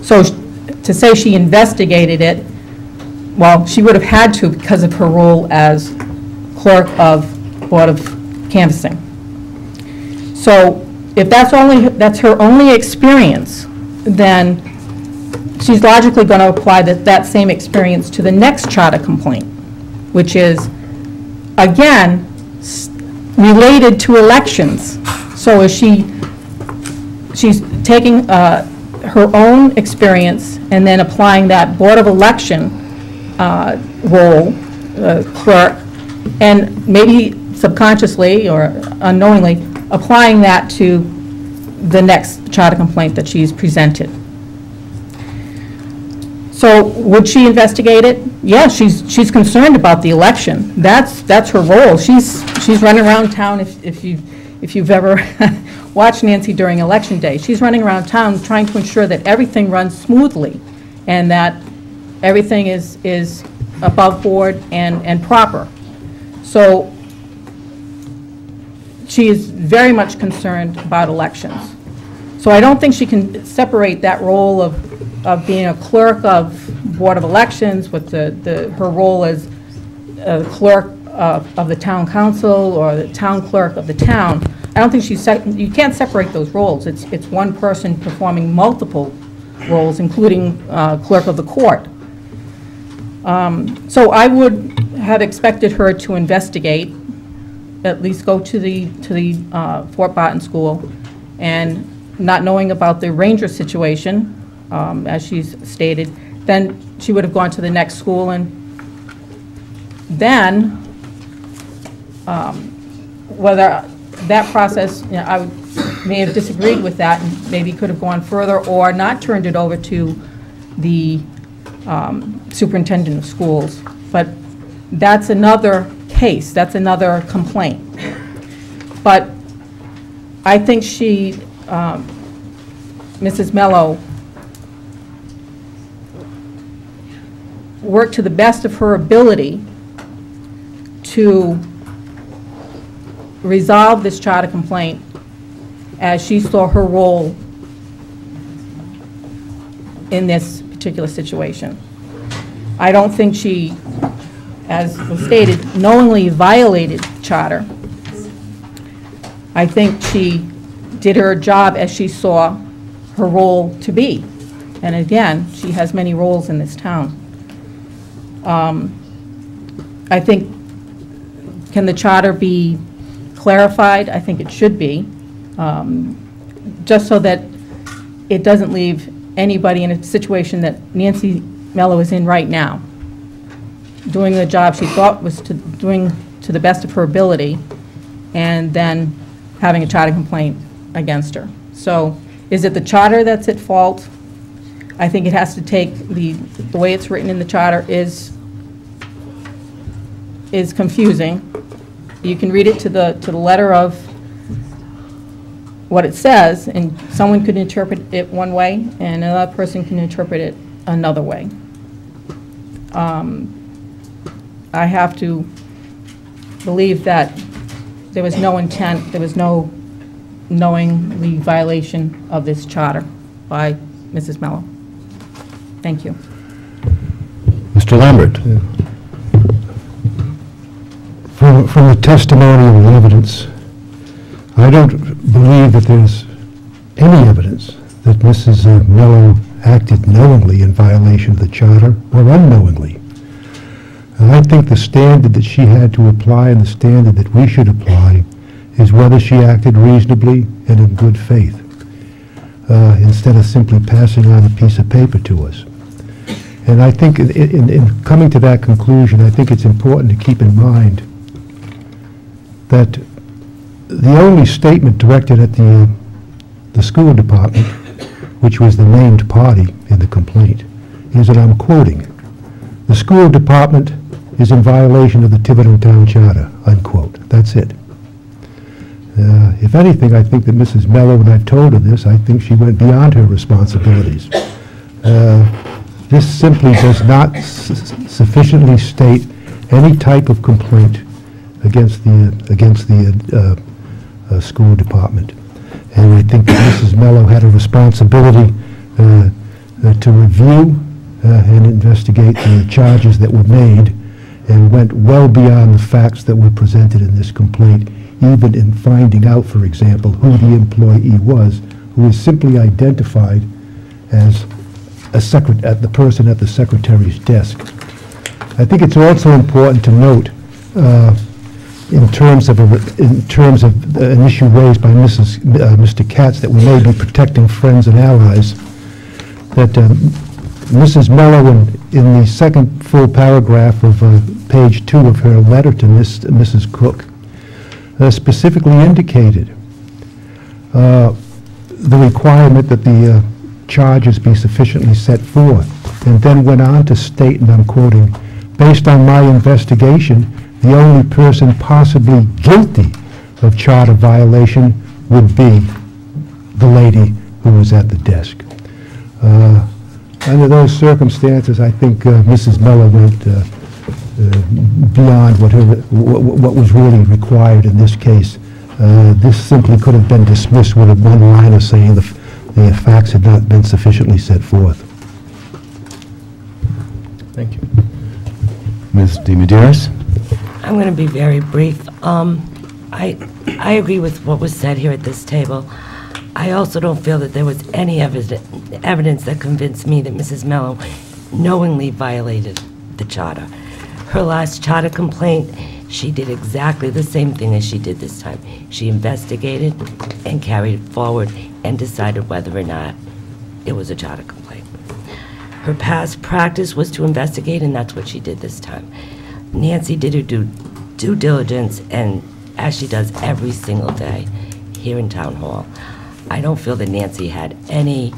So to say she investigated it, well, she would have had to because of her role as clerk of Board of Canvassing. So if that's her only experience, then she's logically going to apply that same experience to the next charter complaint, which is, again, related to elections. So is she's taking her own experience and then applying that Board of Election role, clerk, and maybe subconsciously or unknowingly applying that to the next charter complaint that she's presented. So would she investigate it? Yeah, she's concerned about the election. That's her role. She's running around town. If you've ever watched Nancy during election day, she's running around town trying to ensure that everything runs smoothly and that everything is above board and proper. So she is very much concerned about elections. So I don't think she can separate that role of being a clerk of Board of Elections with her role as a clerk of the town council or the town clerk of the town. I don't think you can't separate those roles. It's one person performing multiple roles, including clerk of the court. So I would have expected her to investigate, at least go to the Fort Barton School, and not knowing about the ranger situation, as she's stated, then she would have gone to the next school, and then whether that process, I may have disagreed with that and maybe could have gone further or not turned it over to the superintendent of schools. But that's another case, that's another complaint. But I think she, Mrs. Mello, worked to the best of her ability to resolve this charter complaint as she saw her role in this particular situation. I don't think she, as was stated, knowingly violated the charter. I think she did her job as she saw her role to be. And again, she has many roles in this town. I think, can the charter be clarified? I think it should be, just so that it doesn't leave anybody in a situation that Nancy Mello is in right now, doing the job she thought was doing to the best of her ability, and then having a charter complaint against her. So is it the charter that's at fault? I think it has to take, the way it's written in the charter is confusing. You can read it to the letter of what it says, and someone could interpret it one way, and another person can interpret it another way. I have to believe that there was no intent, there was no knowingly violation of this charter by Mrs. Mello. Thank you. Mr. Lambert. From the testimony and the evidence, I don't believe that there's any evidence that Mrs. Mello acted knowingly in violation of the charter or unknowingly. And I think the standard that she had to apply and the standard that we should apply is whether she acted reasonably and in good faith, instead of simply passing on a piece of paper to us. And I think in coming to that conclusion, I think it's important to keep in mind that the only statement directed at the school department, which was the named party in the complaint, is that I'm quoting, "The school department is in violation of the Tiverton Town Charter," unquote. That's it. If anything, I think that Mrs. Mello, when I told her this, I think she went beyond her responsibilities. This simply does not sufficiently state any type of complaint against the school department. And I think that Mrs. Mello had a responsibility to review and investigate the charges that were made, and went well beyond the facts that were presented in this complaint, even in finding out, for example, who the employee was, who was simply identified as the person at the secretary's desk. I think it's also important to note, in terms of an issue raised by Mr. Katz, that we may be protecting friends and allies, that Mrs. Mello, in the second full paragraph of page 2 of her letter to Mrs. Cook, specifically indicated the requirement that the charges be sufficiently set forth, and then went on to state, and I'm quoting, "Based on my investigation, the only person possibly guilty of charter violation would be the lady who was at the desk." Under those circumstances, I think Mrs. Mello went beyond what was really required in this case. This simply could have been dismissed with a one-liner saying the facts had not been sufficiently set forth. Thank you. Ms. DeMedeiros? I'm going to be very brief. I agree with what was said here at this table. I also don't feel that there was any evidence that convinced me that Mrs. Mello knowingly violated the charter. Her last charter complaint, she did exactly the same thing as she did this time. She investigated and carried it forward and decided whether or not it was a charter complaint. Her past practice was to investigate, and that's what she did this time. Nancy did her due diligence, and as she does every single day here in Town Hall. I don't feel that Nancy had any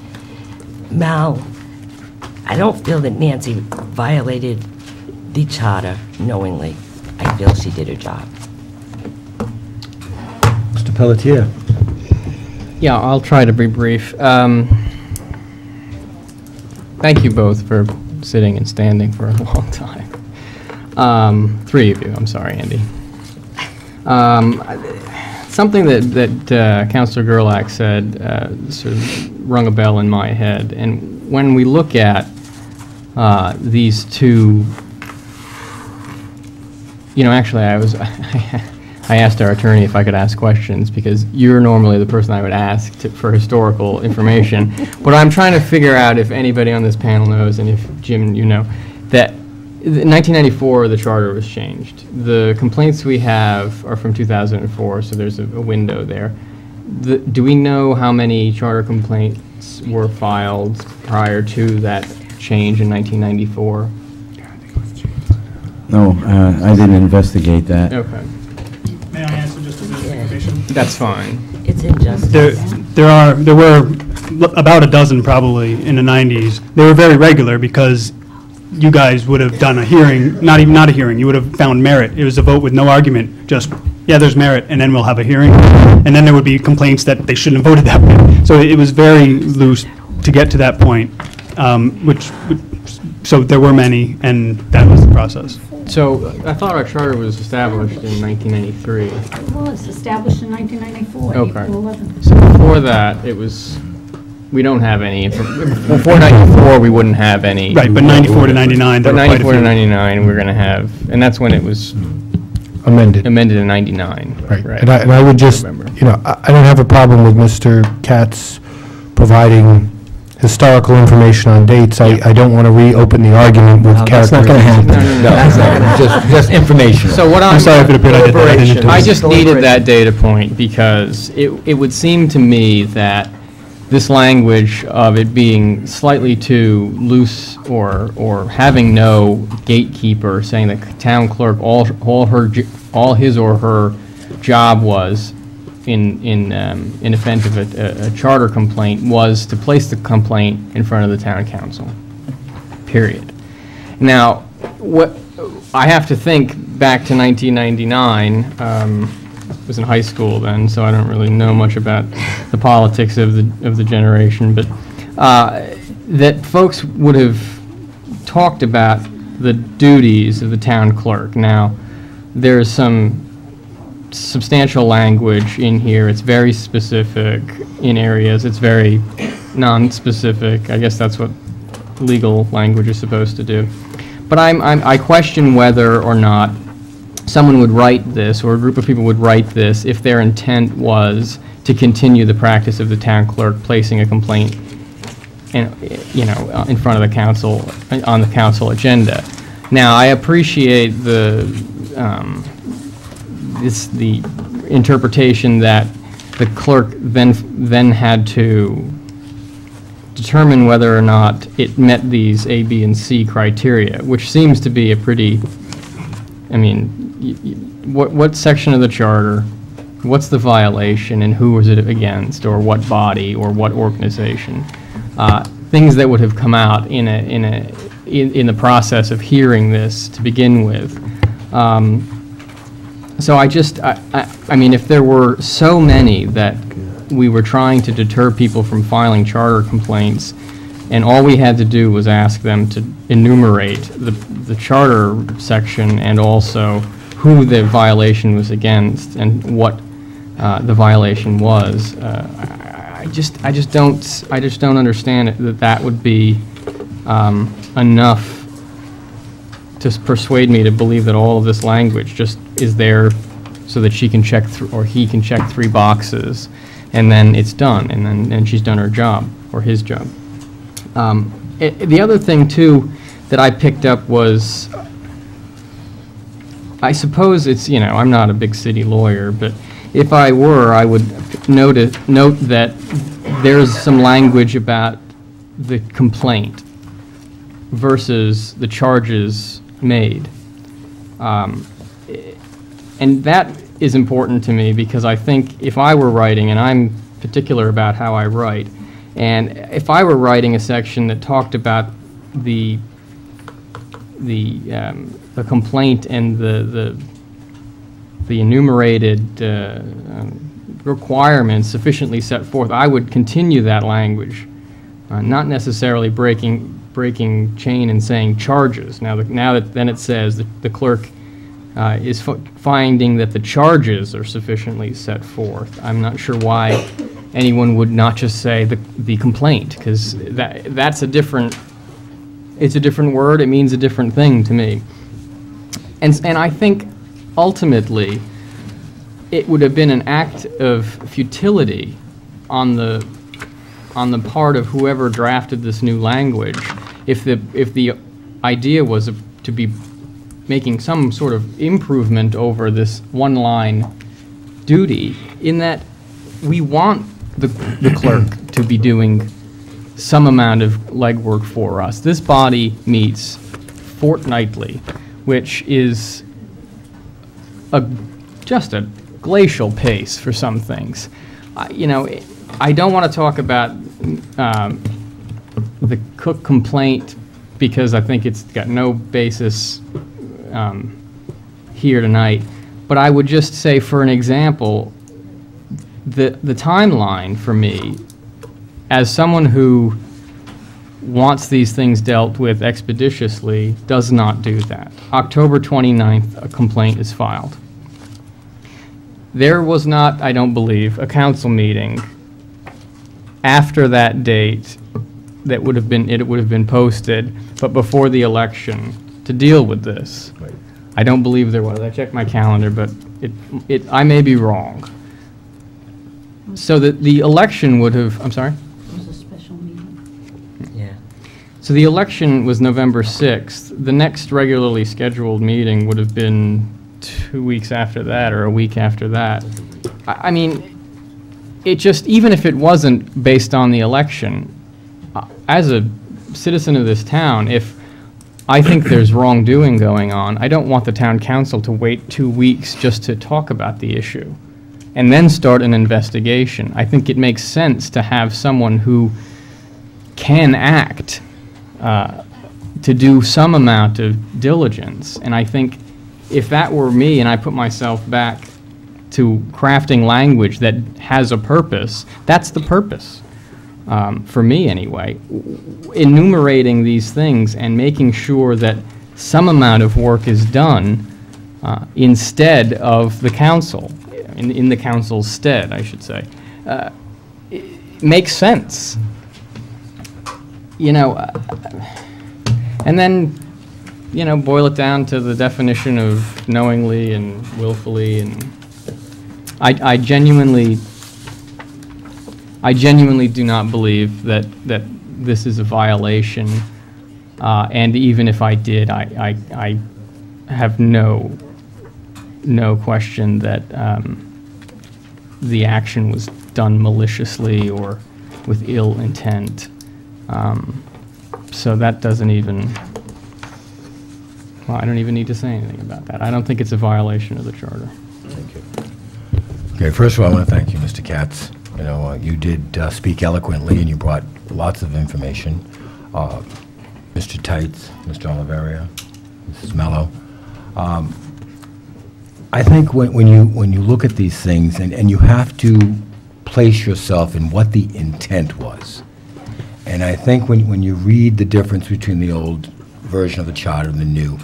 I don't feel that Nancy violated the charter knowingly. I feel she did her job. Mr. Pelletier. Yeah, I'll try to be brief. Thank you both for sitting and standing for a long time. Three of you, I'm sorry, Andy. Something that Councilor Gerlach said sort of rung a bell in my head. And when we look at these two, actually I I asked our attorney if I could ask questions, because you're normally the person I would ask for historical information. But I'm trying to figure out if anybody on this panel knows, and if, Jim, you know, that in 1994, the charter was changed. The complaints we have are from 2004, so there's a window there. Do we know how many charter complaints were filed prior to that change in 1994? No, I didn't investigate that. Okay. May I answer just a bit of information? That's fine. It's injustice. There were about a dozen probably in the 90s. They were very regular because you guys would have done a hearing, not a hearing, you would have found merit. It was a vote with no argument, just, yeah, there's merit, and then we'll have a hearing. And then there would be complaints that they shouldn't have voted that way. So it was very loose to get to that point, so there were many, and that was the process. So I thought our charter was established in 1993. It was established in 1994, Okay. April 11th. So before that, it was, we don't have any, before 94, we wouldn't have any. Right, but 94 to 99, there But were quite a 94 to few. 99, we're going to have, and that's when it was Amended. amended in 99. Right. And I would just, November. you know, I don't have a problem with Mr. Katz providing historical information on dates. I don't want to reopen the argument with character. That's not going to happen. No. That's not gonna, just information. So what I'm sorry if it appeared I did that. I didn't I intend just to. needed that data point because it would seem to me that this language of it being slightly too loose or having no gatekeeper, saying that town clerk, all his or her job was in event of a charter complaint was to place the complaint in front of the town council, period. Now, what I have to think back to 1999, I was in high school then, so I don't really know much about the politics of the generation, but that folks would have talked about the duties of the town clerk. Now, there's some substantial language in here. It's very specific in areas. It's very non-specific. I guess that's what legal language is supposed to do. But I question whether or not someone would write this, or a group of people would write this, if their intent was to continue the practice of the town clerk placing a complaint, in front of the council, on the council agenda. Now, I appreciate the interpretation that the clerk then had to determine whether or not it met these A, B, and C criteria, which seems to be a pretty, I mean, what section of the charter, what's the violation, and who was it against, or what body, or what organization? Things that would have come out in the process of hearing this to begin with. So I mean, if there were so many that we were trying to deter people from filing charter complaints, and all we had to do was ask them to enumerate the charter section and also who the violation was against and what the violation was. I just don't understand it, that would be enough to persuade me to believe that all of this language just is there so that she can check or he can check 3 boxes, and then it's done, and then she's done her job, or his job. The other thing, too, that I picked up was, I suppose it's, I'm not a big city lawyer, but if I were, I would note that there's some language about the complaint versus the charges made. And that is important to me because I think if I were writing, and I'm particular about how I write, and if I were writing a section that talked about the complaint and the enumerated requirements sufficiently set forth, I would continue that language, not necessarily breaking chain and saying charges. Now that then it says that the clerk is finding that the charges are sufficiently set forth. I'm not sure why anyone would not just say the complaint, because that's it's a different word, it means a different thing to me. And I think ultimately it would have been an act of futility on the part of whoever drafted this new language if the idea was to be making some sort of improvement over this one-line duty, in that we want the clerk to be doing some amount of legwork for us. This body meets fortnightly, which is just a glacial pace for some things. You know, I don't want to talk about the Cook complaint because I think it's got no basis here tonight. But I would just say, for an example, the timeline for me, as someone who wants these things dealt with expeditiously, does not do that. October 29th, a complaint is filed. There was not, I don't believe, a council meeting after that date that would have been posted, but before the election, to deal with this. Right. I don't believe there was. I checked my calendar, but I may be wrong. So that the election would have, I'm sorry? It was a special meeting. Yeah. So the election was November 6th. The next regularly scheduled meeting would have been 2 weeks after that or a week after that. I mean, it just, even if it wasn't based on the election, as a citizen of this town, if I think there's wrongdoing going on, I don't want the town council to wait 2 weeks just to talk about the issue and then start an investigation. I think it makes sense to have someone who can act to do some amount of diligence. And I think if that were me and I put myself back to crafting language that has a purpose, that's the purpose, for me anyway. Enumerating these things and making sure that some amount of work is done instead of the council, in the council's stead, I should say, it makes sense. You know, and then, you know, boil it down to the definition of knowingly and willfully, and I genuinely do not believe that this is a violation, and even if I did, I have no question that the action was done maliciously or with ill intent. So that doesn't even, well, I don't even need to say anything about that. I don't think it's a violation of the charter. Thank you. Okay, first of all, I want to thank you, Mr. Katz. You know, you did speak eloquently, and you brought lots of information. Mr. Tights, Mr. Oliveria, Mrs. Mello. I think when you look at these things, and you have to place yourself in what the intent was. And I think when you read the difference between the old version of the charter and the new,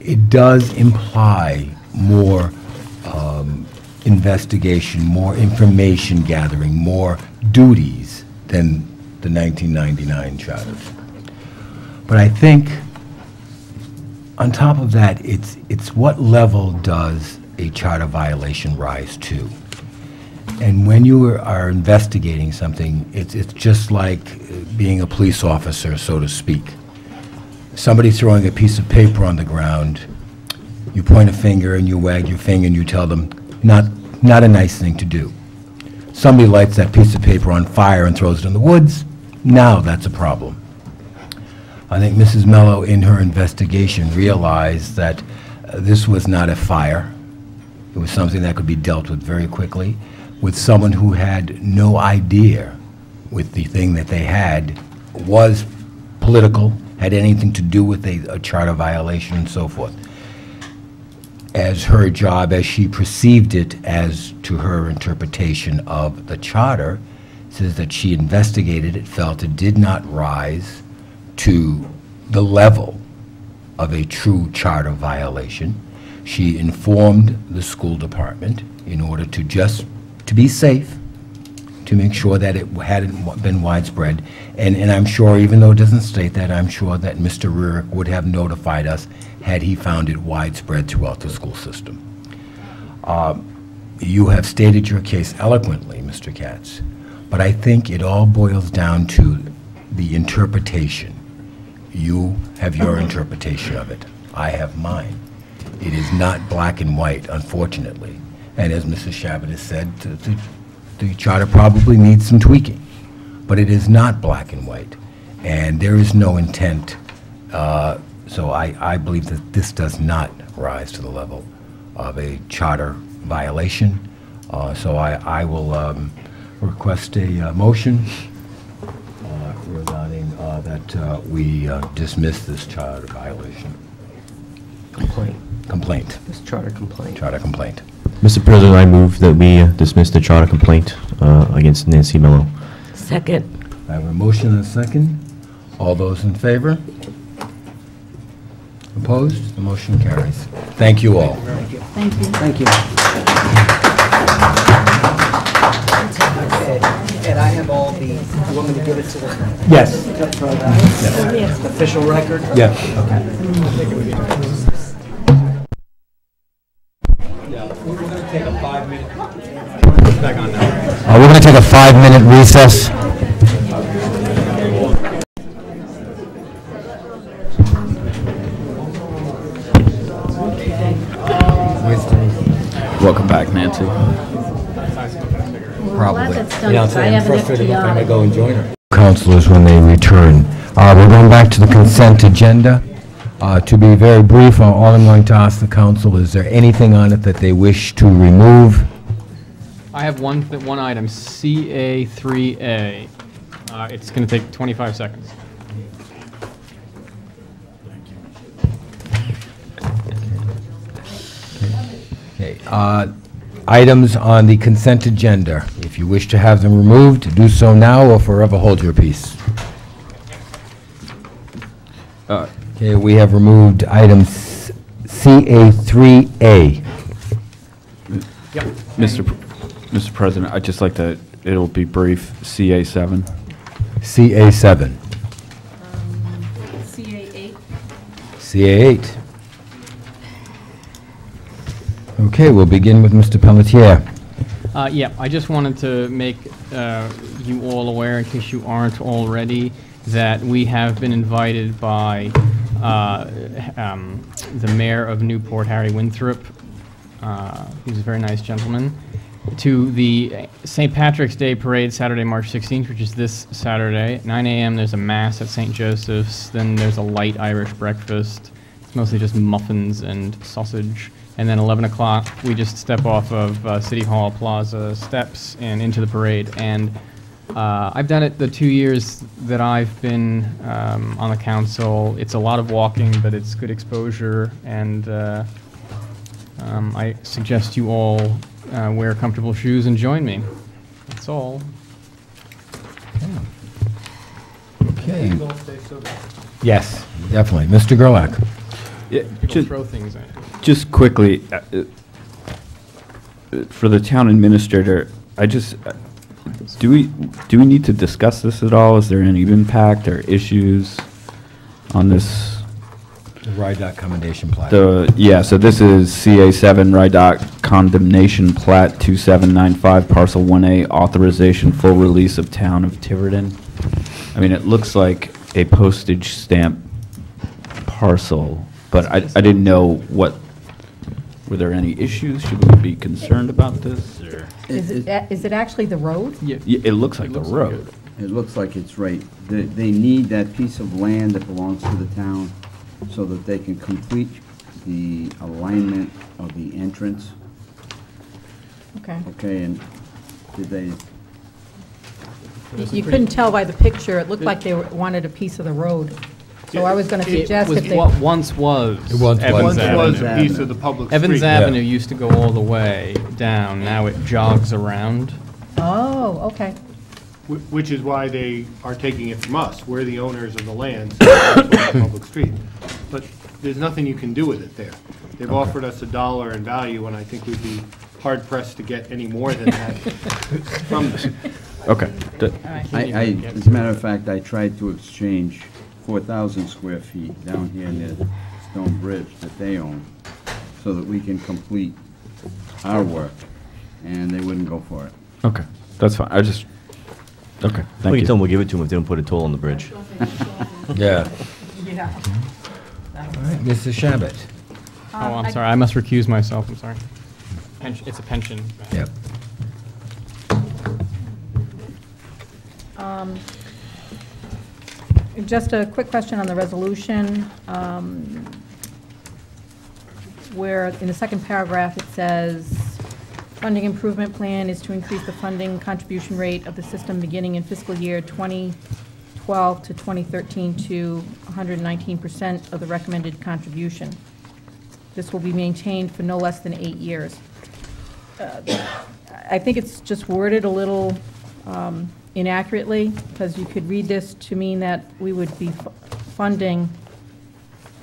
it does imply more investigation, more information gathering, more duties than the 1999 charter. But I think on top of that, it's what level does a charter violation rise to? And when you are investigating something, it's just like being a police officer, so to speak. Somebody throwing a piece of paper on the ground, you point a finger and you wag your finger and you tell them, not a nice thing to do. Somebody lights that piece of paper on fire and throws it in the woods, now that's a problem. I think Mrs. Mello, in her investigation, realized that this was not a fire. It was something that could be dealt with very quickly, with someone who had no idea with the thing that they had was political, had anything to do with a charter violation and so forth. As her job, as she perceived it, as to her interpretation of the charter, says that she investigated it, felt it did not rise to the level of a true charter violation. She informed the school department in order to just to be safe, to make sure that it hadn't been widespread. And I'm sure, even though it doesn't state that, I'm sure that Mr. Rurick would have notified us had he found it widespread throughout the school system. You have stated your case eloquently, Mr. Katz, but I think it all boils down to the interpretation. You have your interpretation of it. I have mine. It is not black and white, unfortunately. And as Mrs. Shabbat has said, the charter probably needs some tweaking. But it is not black and white. And there is no intent. So I believe that this does not rise to the level of a charter violation. So I will request a motion regarding that we dismiss this charter violation. Complaint. This charter complaint. Charter complaint. Mr. President, I move that we dismiss the charter complaint against Nancy Mello. Second. I have a motion and a second. All those in favor? Opposed? The motion carries. Thank you all. Thank you. Thank you. Ed, I have all the, you want me to give it to the Yes. official record? Yeah. We're going to take a 5-minute. Back on now. We're going to take a 5-minute recess. Welcome back, Nancy. Probably. I have an FTR. Go and join her. Councilors when they return. We're going back to the consent agenda. To be very brief, all I'm going to ask the council, is there anything on it that they wish to remove? I have one item, CA3A. It's going to take 25 seconds. Okay. Items on the consent agenda. If you wish to have them removed, do so now or forever hold your peace. Okay, we have removed item CA3A. Yep. Mr. President, I'd just like to, it'll be brief, CA7. CA7. CA8. CA8. Okay, we'll begin with Mr. Pelletier. Yeah, I just wanted to make you all aware, in case you aren't already, that we have been invited by the mayor of Newport, Harry Winthrop, who's a very nice gentleman, to the St. Patrick's Day Parade, Saturday, March 16th, which is this Saturday. At 9 a.m. there's a mass at St. Joseph's, then there's a light Irish breakfast. It's mostly just muffins and sausage. And then 11 o'clock, we just step off of City Hall Plaza steps and into the parade. And I've done it the 2 years that I've been on the council. It's a lot of walking, but it's good exposure. And I suggest you all wear comfortable shoes and join me. That's all. Okay. Yes, definitely. Mr. Gerlach. Yeah, People throw things at you. Just quickly, for the town administrator, I just, do we need to discuss this at all? Is there any impact or issues on this? The RIDOC commendation plat. Yeah, so this is CA7 RIDOC condemnation plat 2795 parcel 1A authorization full release of town of Tiverton. I mean, it looks like a postage stamp parcel, but I didn't know what, were there any issues? Should we be concerned about this? Or? Is it actually the road? Yeah, it looks like the road. It looks like it's right. They need that piece of land that belongs to the town so that they can complete the alignment of the entrance. Okay. Okay, and did they, You couldn't tell by the picture, it looked like they wanted a piece of the road. So I was going to suggest if they... It was what once was Evans Avenue. Was a piece of the public street. Evans Avenue used to go all the way down, now it jogs around. Oh, okay. Which is why they are taking it from us. We're the owners of the land, so it's a public street. But there's nothing you can do with it there. They've offered us $1 in value, and I think we'd be hard pressed to get any more than that from them. Okay. as a matter of fact, I tried to exchange 4,000 square feet down here near the Stone Bridge that they own, so that we can complete our work. and they wouldn't go for it. Okay, that's fine. I just, okay, We thank can you. tell them we'll give it to them if they don't put a toll on the bridge. Yeah. Yeah. All right, Mrs. Shabbat. Oh, I'm sorry, I must recuse myself, I'm sorry. It's a pension. Yep. Just a quick question on the resolution, where in the second paragraph it says, funding improvement plan is to increase the funding contribution rate of the system beginning in fiscal year 2012 to 2013 to 119% of the recommended contribution. This will be maintained for no less than 8 years. I think it's just worded a little inaccurately, because you could read this to mean that we would be funding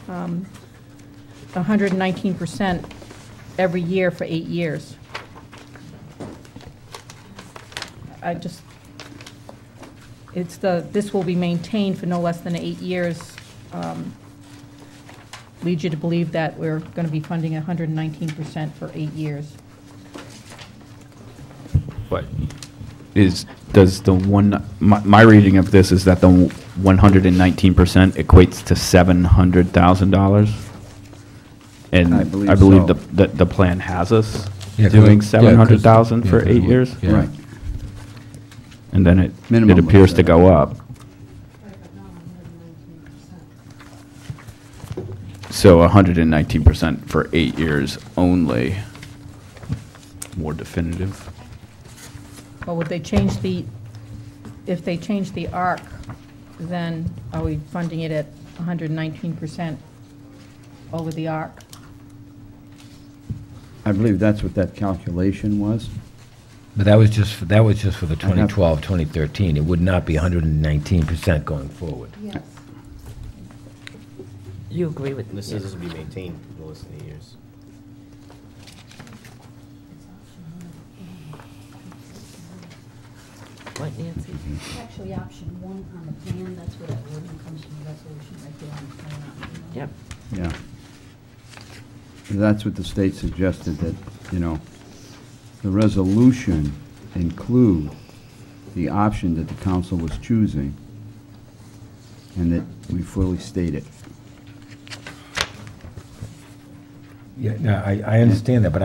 119% every year for 8 years. This will be maintained for no less than 8 years, leads you to believe that we're going to be funding 119% for 8 years. But does the one, my reading of this is that the 119% equates to $700,000? And I believe I believe so. the plan has us Yeah, 'cause doing it- yeah, 700,000 'cause- for yeah, 'cause 8 we- years? yeah. Right. And then it Minimum appears of to go up. So 119% for 8 years only, more definitive. Well, would they change if they change the arc, then are we funding it at 119% over the arc? I believe that's what that calculation was. But that was just for the 2012, 2013. It would not be 119% going forward. Yes. You agree with This says this will be maintained for no less than 8 years. what, Nancy? Actually, option 1 on the plan, that's where that wording comes from, the resolution right there on the plan. Yep. Yeah. That's what the state suggested, that, the resolution include the option that the council was choosing, and that we fully state it. Yeah, no, I understand that, but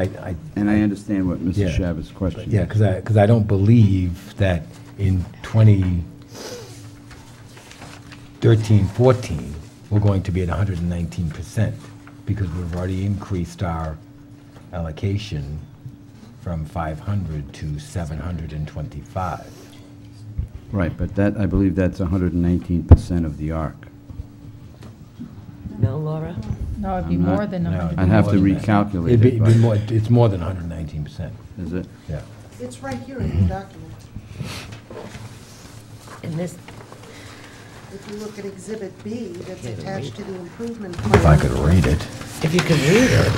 And I understand what Yeah. Mrs. Shabbat's question is. Yeah, because I don't believe that in 2013, 14, we're going to be at 119%, because we've already increased our allocation from 500 to 725. Right, but that, I believe that's 119% of the arc. No, Laura? No, it'd be I'm not- more than no, 100. I'd have to More than that. recalculate It'd it, be but, more, it's more than 119%, is it? yeah. It's right here in the document. In this, If you look at Exhibit B, that's Yeah, attached to the improvement If I plan. could read it. if you could read it.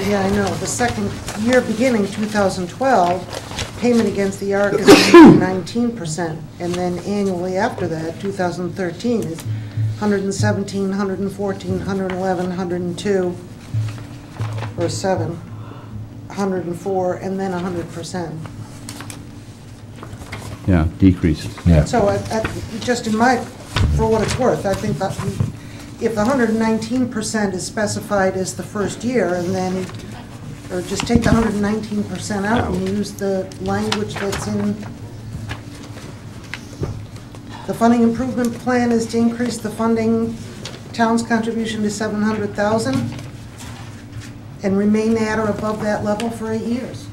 Yeah, I know. The second year beginning 2012, payment against the ARC is 19%, and then annually after that, 2013 is 117, 114, 111, 102, or 7, 104, and then 100%. Yeah, decreases. Yeah. So just in my, for what it's worth, I think that if the 119% is specified as the first year, and then, or just take the 119% out and use the language that's in, the funding improvement plan is to increase the funding, town's contribution to 700,000, and remain at or above that level for 8 years.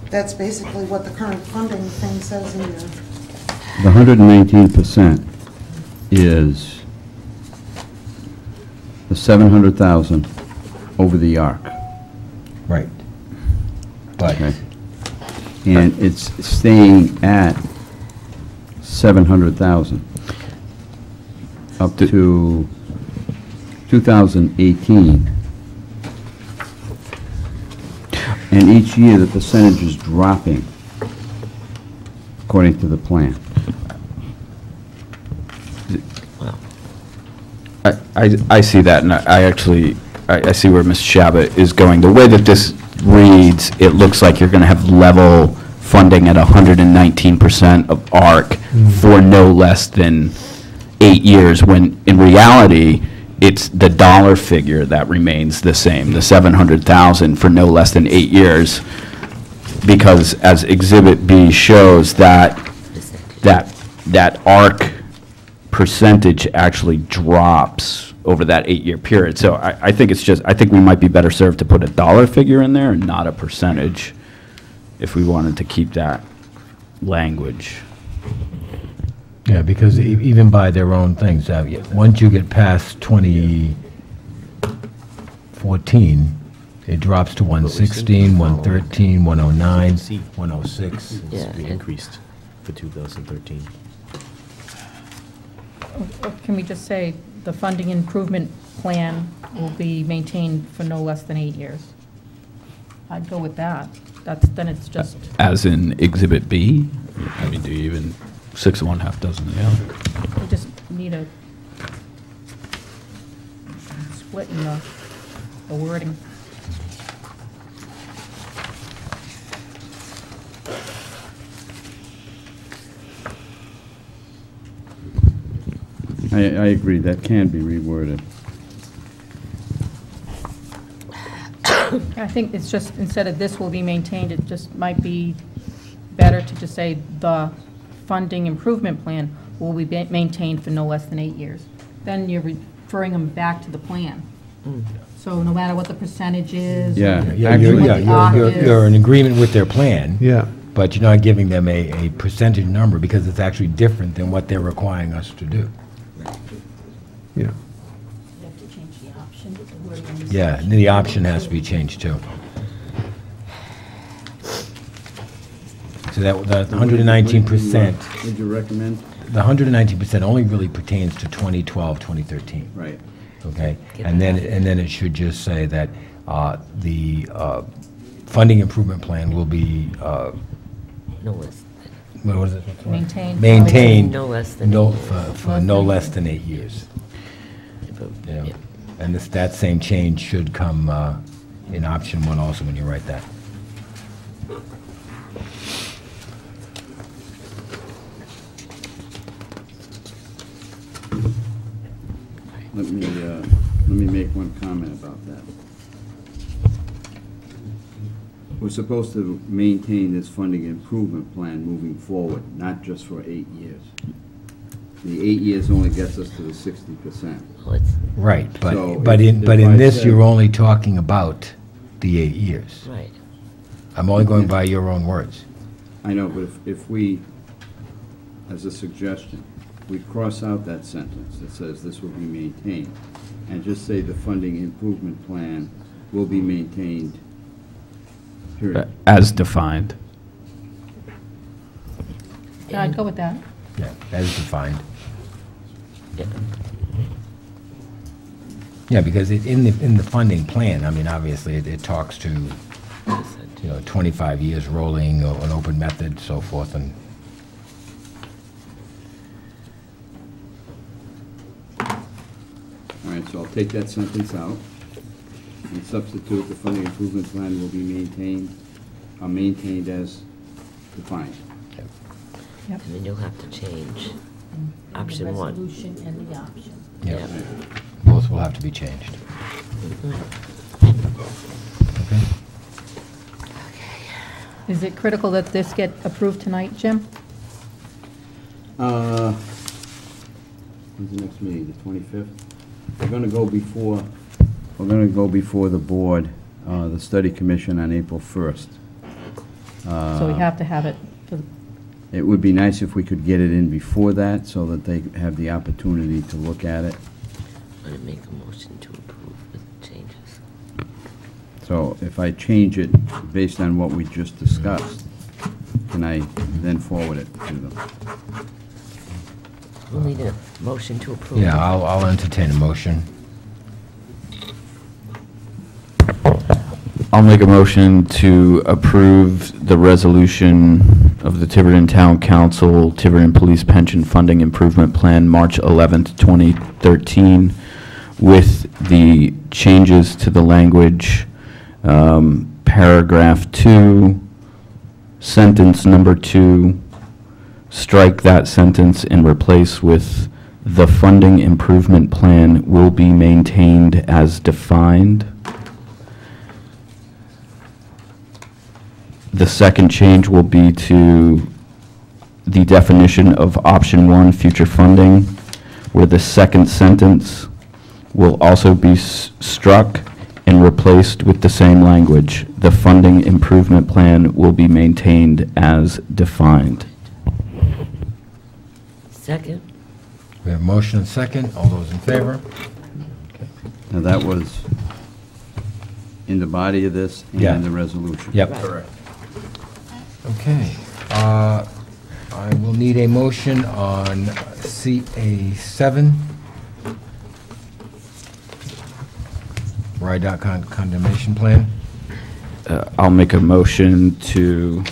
That's basically what the current funding thing says in there. The 119% is the 700,000 over the arc. Right. But, Okay. And it's staying at 700,000 up to 2018. And each year, the percentage is dropping, according to the plan. I see that, and I actually, I see where Ms. Shabbat is going. The way that this reads, it looks like you're going to have level funding at 119% of ARC for no less than 8 years, when in reality, it's the dollar figure that remains the same, the 700,000 for no less than 8 years, because as Exhibit B shows, that ARC percentage actually drops over that 8-year period. So I think it's just, I think we might be better served to put a dollar figure in there and not a percentage if we wanted to keep that language. Yeah, because even by their own things, once you get past 2014, it drops to 116, 113, 109, 106. It's been increased for 2013. Or can we just say the funding improvement plan will be maintained for no less than 8 years? I'd go with that. Then it's just, As in Exhibit B? I mean, do you even, 6 of one, half dozen of the other? we just need a split in the wording. I agree, that can be reworded. I think it's just, instead of this will be maintained, it just might be better to just say the funding improvement plan will be maintained for no less than 8 years. Then you're referring them back to the plan. So no matter what the percentage is. Yeah, You're in agreement with their plan. Yeah. But you're not giving them a percentage number because it's actually different than what they're requiring us to do. Yeah. You have to change the option, the wording on this Yeah, and the option has to be changed too. So that 119%, Would you recommend? the 119% only really pertains to 2012, 2013. Right. Okay? And then it should just say that the funding improvement plan will be, No less. what was it? Maintained. Maintained. No less than no- 8 years. For no less than 8 years. Yeah. Yeah. And that same change should come in option 1 also when you write that. Let me make one comment about that. We're supposed to maintain this funding improvement plan moving forward, not just for 8 years. The 8 years only gets us to the 60%. Well, it's, Right, So but if in I this, said- you're only talking about the 8 years. right. I'm only going by your own words. I know, but if we, as a suggestion, we cross out that sentence that says this will be maintained, and just say the funding improvement plan will be maintained, period. As defined. Yeah, I'd go with that. Yeah, as defined. Yeah. Yeah, because in the funding plan, I mean, obviously, it talks to, 25 years rolling, or an open method, so forth, and All right, so I'll take that sentence out and substitute the funding improvement plan will be maintained as defined. Yep. And then you'll have to change option The 1. resolution and the option. yeah, Yeah. both will have to be changed. Okay? Is it critical that this get approved tonight, Jim? When's the next meeting, the 25th? We're gonna go before the board, the study commission on April 1st. So we have to have it for the It would be nice if we could get it in before that, so that they have the opportunity to look at it. I'm going to make a motion to approve with changes. So if I change it based on what we just discussed, can I then forward it to them? We'll need a motion to approve. Yeah, I'll entertain a motion. I'll make a motion to approve the resolution of the Tiverton Town Council, Tiverton Police Pension Funding Improvement Plan, March 11th, 2013, with the changes to the language, paragraph 2, sentence number 2, strike that sentence and replace with the funding improvement plan will be maintained as defined. The second change will be to the definition of option 1, future funding, where the second sentence will also be struck and replaced with the same language. The funding improvement plan will be maintained as defined. Second. We have motion and second. All those in favor? Now, that was in the body of this and Yeah. in the resolution. Yep. Correct. Okay. I will need a motion on CA7. RIDOT condemnation plan. I'll make a motion to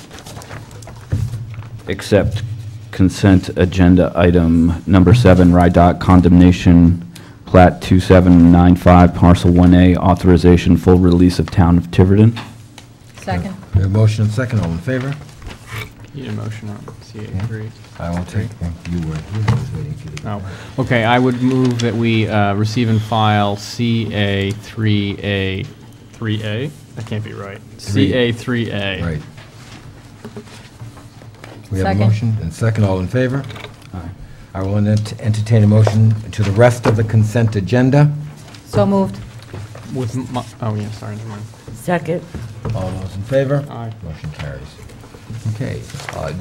accept consent agenda item number 7, RIDOT condemnation, plat 2795, parcel 1A, authorization full release of town of Tiverton. Second. We have motion and second. All in favor? You need a motion on CA3. I will take, you were, I was waiting for you to. Oh, okay, I would move that we receive and file CA3A, 3A? That can't be right. CA3A. Right. We have a Second. motion and second. All in favor? I will entertain a motion to the rest of the consent agenda. So moved. With, oh, yeah, sorry, never mind. Second. All those in favor? Aye. Motion carries. Okay,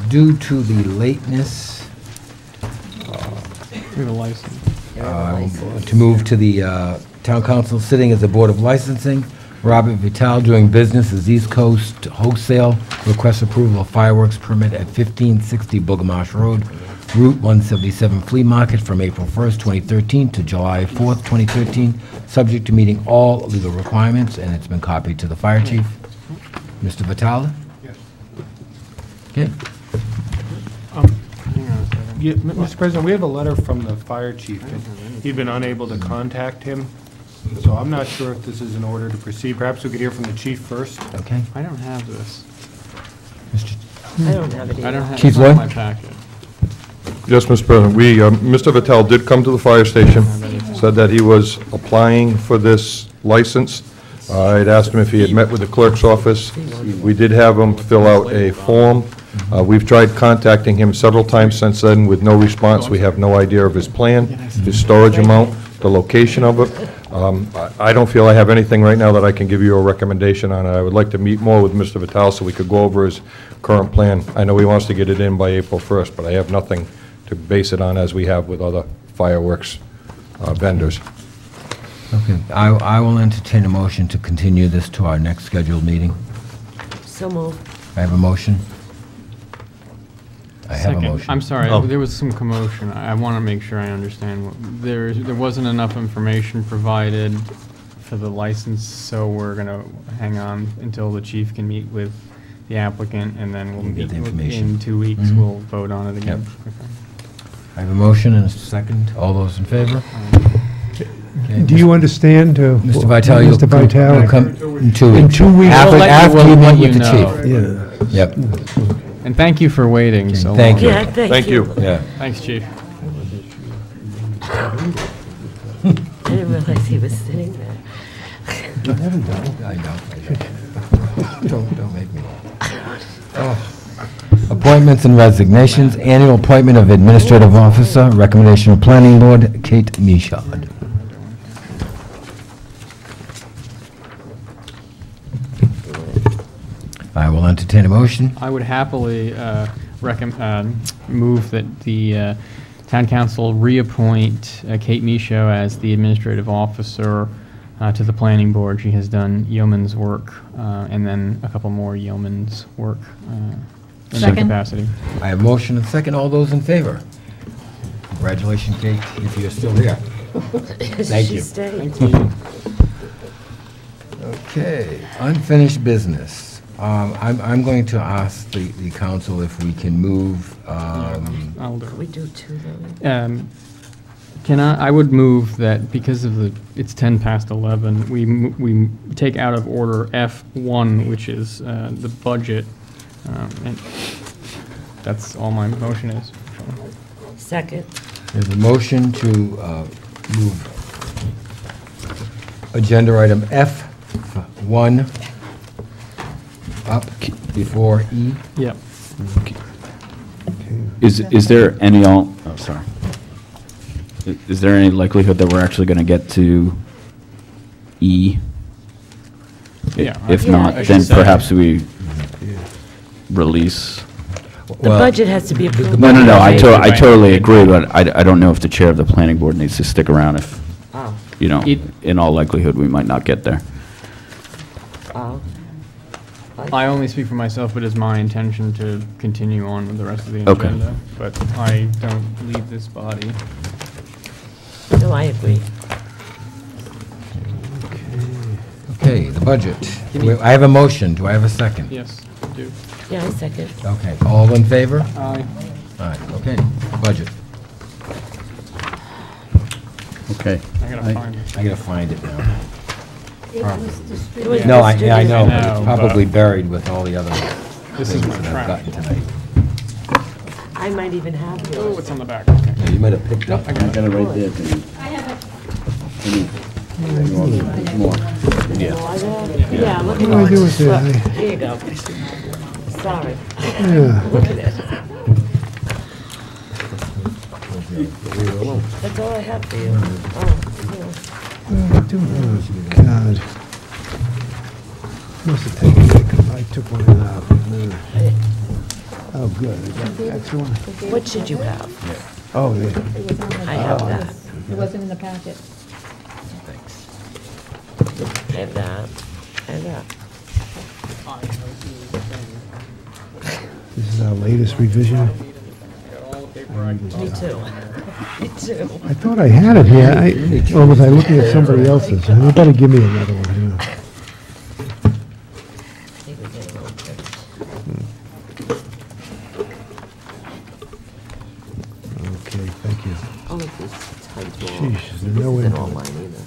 due to the lateness, We have a license. to move to the Town Council sitting as the Board of Licensing, Robert Vital doing business as East Coast Wholesale, requests approval of fireworks permit at 1560 Boogamarsh Road, Route 177 Flea Market from April 1st, 2013 to July 4th, 2013, subject to meeting all legal requirements, and it's been copied to the fire chief. Mr. Vitale? Yes. Okay. Hang on a second. Yeah, Mr. President, we have a letter from the fire chief, and he'd been unable to contact him, so I'm not sure if this is in order to proceed. Perhaps we could hear from the chief first. Okay. I don't have this. Mr. I don't have it I either. don't have, Chief it's not in Lloyd? my packet. Yes, Mr. President, Mr. Vitale did come to the fire station, said that he was applying for this license. I'd asked him if he had met with the clerk's office. We did have him fill out a form. We've tried contacting him several times since then with no response. We have no idea of his plan, his storage amount, the location of it. I don't feel I have anything right now that I can give you a recommendation on it. I would like to meet more with Mr. Vitale so we could go over his current plan. I know he wants to get it in by April 1st, but I have nothing to base it on as we have with other fireworks vendors. Okay, I will entertain a motion to continue this to our next scheduled meeting. So moved. I have a motion. I have a Second. motion. I'm sorry, Oh. there was some commotion. I want to make sure I understand. There wasn't enough information provided for the license, so we're going to hang on until the chief can meet with the applicant, and then we'll Get meet the information. in 2 weeks. Mhm. We'll vote on it again. Yep. I have a motion and a second. All those in favor? Okay. Do you understand? Mr. Vitale, you'll Mr. Vitale? you'll come in 2 weeks. In 2 weeks. After We'll let after you- you we'll let meet with you the know. chief. Yeah. Yep, And thank you for waiting so long. thank you. Yeah, Thank you. Yeah. Thanks, chief. I didn't realize he was sitting there. I know. Don't make me. Oh. Appointments and resignations, annual appointment of administrative officer, recommendation of planning board, Kate Michaud. I will entertain a motion. I would happily move that the town council reappoint Kate Michaud as the administrative officer to the planning board. She has done yeoman's work, and then a couple more yeoman's work in that Second. capacity. I have motion and second. All those in favor? Congratulations, Kate, if you're still here. Thank you. She stayed. Okay, unfinished business. I'm going to ask the council if we can move, I'll do Could we do two, though? I would move that because of it's 10 past 11, we take out of order F1, which is the budget, and that's all my motion is. Second. There's a motion to move agenda item F1 up before E. Yep. Is there any sorry. Is there any likelihood that we're actually going to get to E? Yeah. If Yeah, not, I then should say. perhaps we release. The budget has to be approved. No, no, no, I Right. totally agree, but I don't know if the chair of the planning board needs to stick around if, Oh, you know, in all likelihood, we might not get there. oh. I only speak for myself, but it's my intention to continue on with the rest of the Okay. agenda. But I don't leave this body. No, I agree. Okay, the budget. I have a motion. Do I have a second? Yes, I do. Yeah, I second. Okay, all in favor? Aye. Aye, okay, budget. Okay. I gotta find it. I gotta find it now. It was No, I distributed. know, but I know, it's probably but- buried with all the other This things is my that I've trash. gotten tonight. I might even have Oh, yours. it's on the back. Okay. Yeah, you might have picked up. I got Got it right there, Denise. Denise. You want more? Yeah, look at What do I do with Look, it? here you go. Sorry. Yeah. Look at it. That's all I have for you. God. Must have taken it, 'cause I took one out. Oh, good. I got the extra one. What should you have? Oh, yeah. It was on the I have that. It wasn't in the packet. I have that. I have that. This is our latest revision. Me too. Me too. I thought I had it here. Or was I looking at somebody else's? You better give me another one. Hang on. I think we're getting a little tricky. Okay, thank you. Oh, look, this tight wall. Sheesh, is there no This way- isn't all mine either.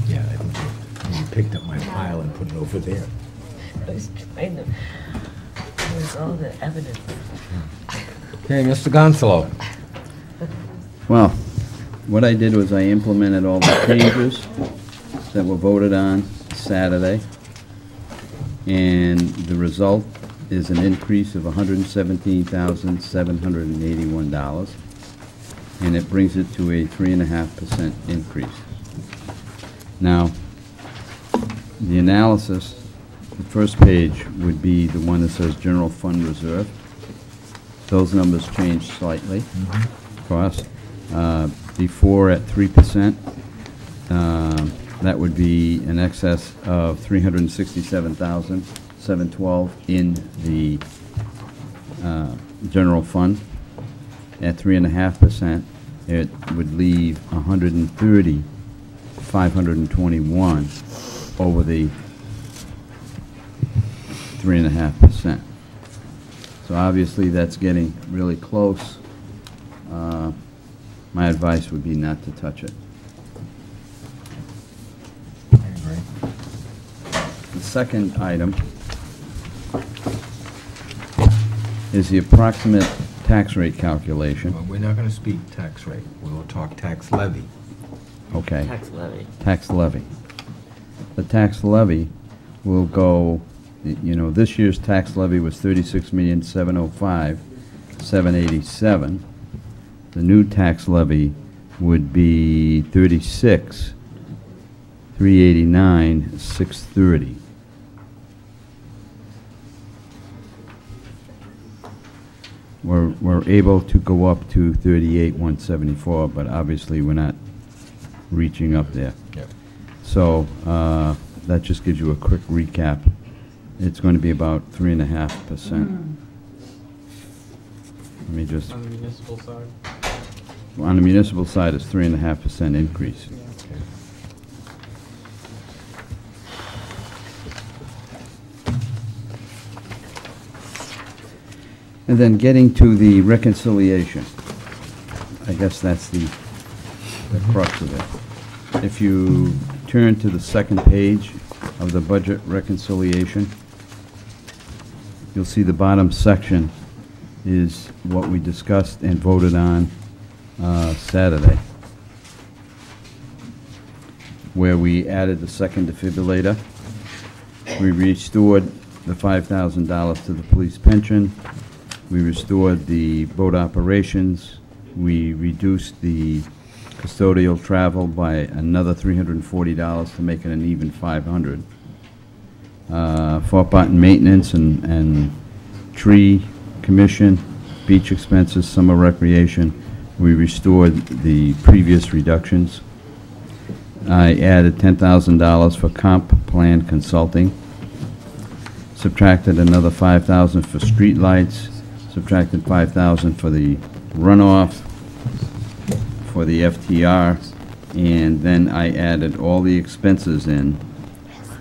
Yeah, you picked up my pile and put it over there. I was trying to, there's all the evidence. Okay, Mr. Gonzalo. Well, what I did was I implemented all the changes that were voted on Saturday, and the result is an increase of $117,781, and it brings it to a 3.5% increase. Now, the analysis, the first page would be the one that says General Fund Reserve. Those numbers changed slightly, of course. Before at 3%, that would be an excess of $367,712 in the general fund. At 3.5%, it would leave $130,521 over the 3.5%. So obviously, that's getting really close. My advice would be not to touch it. The second item is the approximate tax rate calculation. Well, we're not gonna speak tax rate. We'll talk tax levy. Okay. Tax levy. Tax levy. The tax levy will go, you know, this year's tax levy was $36,705,787. The new tax levy would be $36,389,630. We're able to go up to $38,174, but obviously we're not reaching up there. Yep. So that just gives you a quick recap. It's going to be about 3.5%. Let me just, On the municipal side. on the municipal side, it's 3.5% increase. And then getting to the reconciliation. I guess that's the the crux of it. If you turn to the second page of the budget reconciliation, you'll see the bottom section is what we discussed and voted on Saturday, where we added the second defibrillator. We restored the $5,000 to the police pension. We restored the boat operations. We reduced the custodial travel by another $340 to make it an even $500. Fort Barton maintenance and tree commission, beach expenses, summer recreation. We restored the previous reductions. I added $10,000 for comp plan consulting. Subtracted another $5,000 for street lights. Subtracted $5,000 for the runoff, for the FTR, and then I added all the expenses in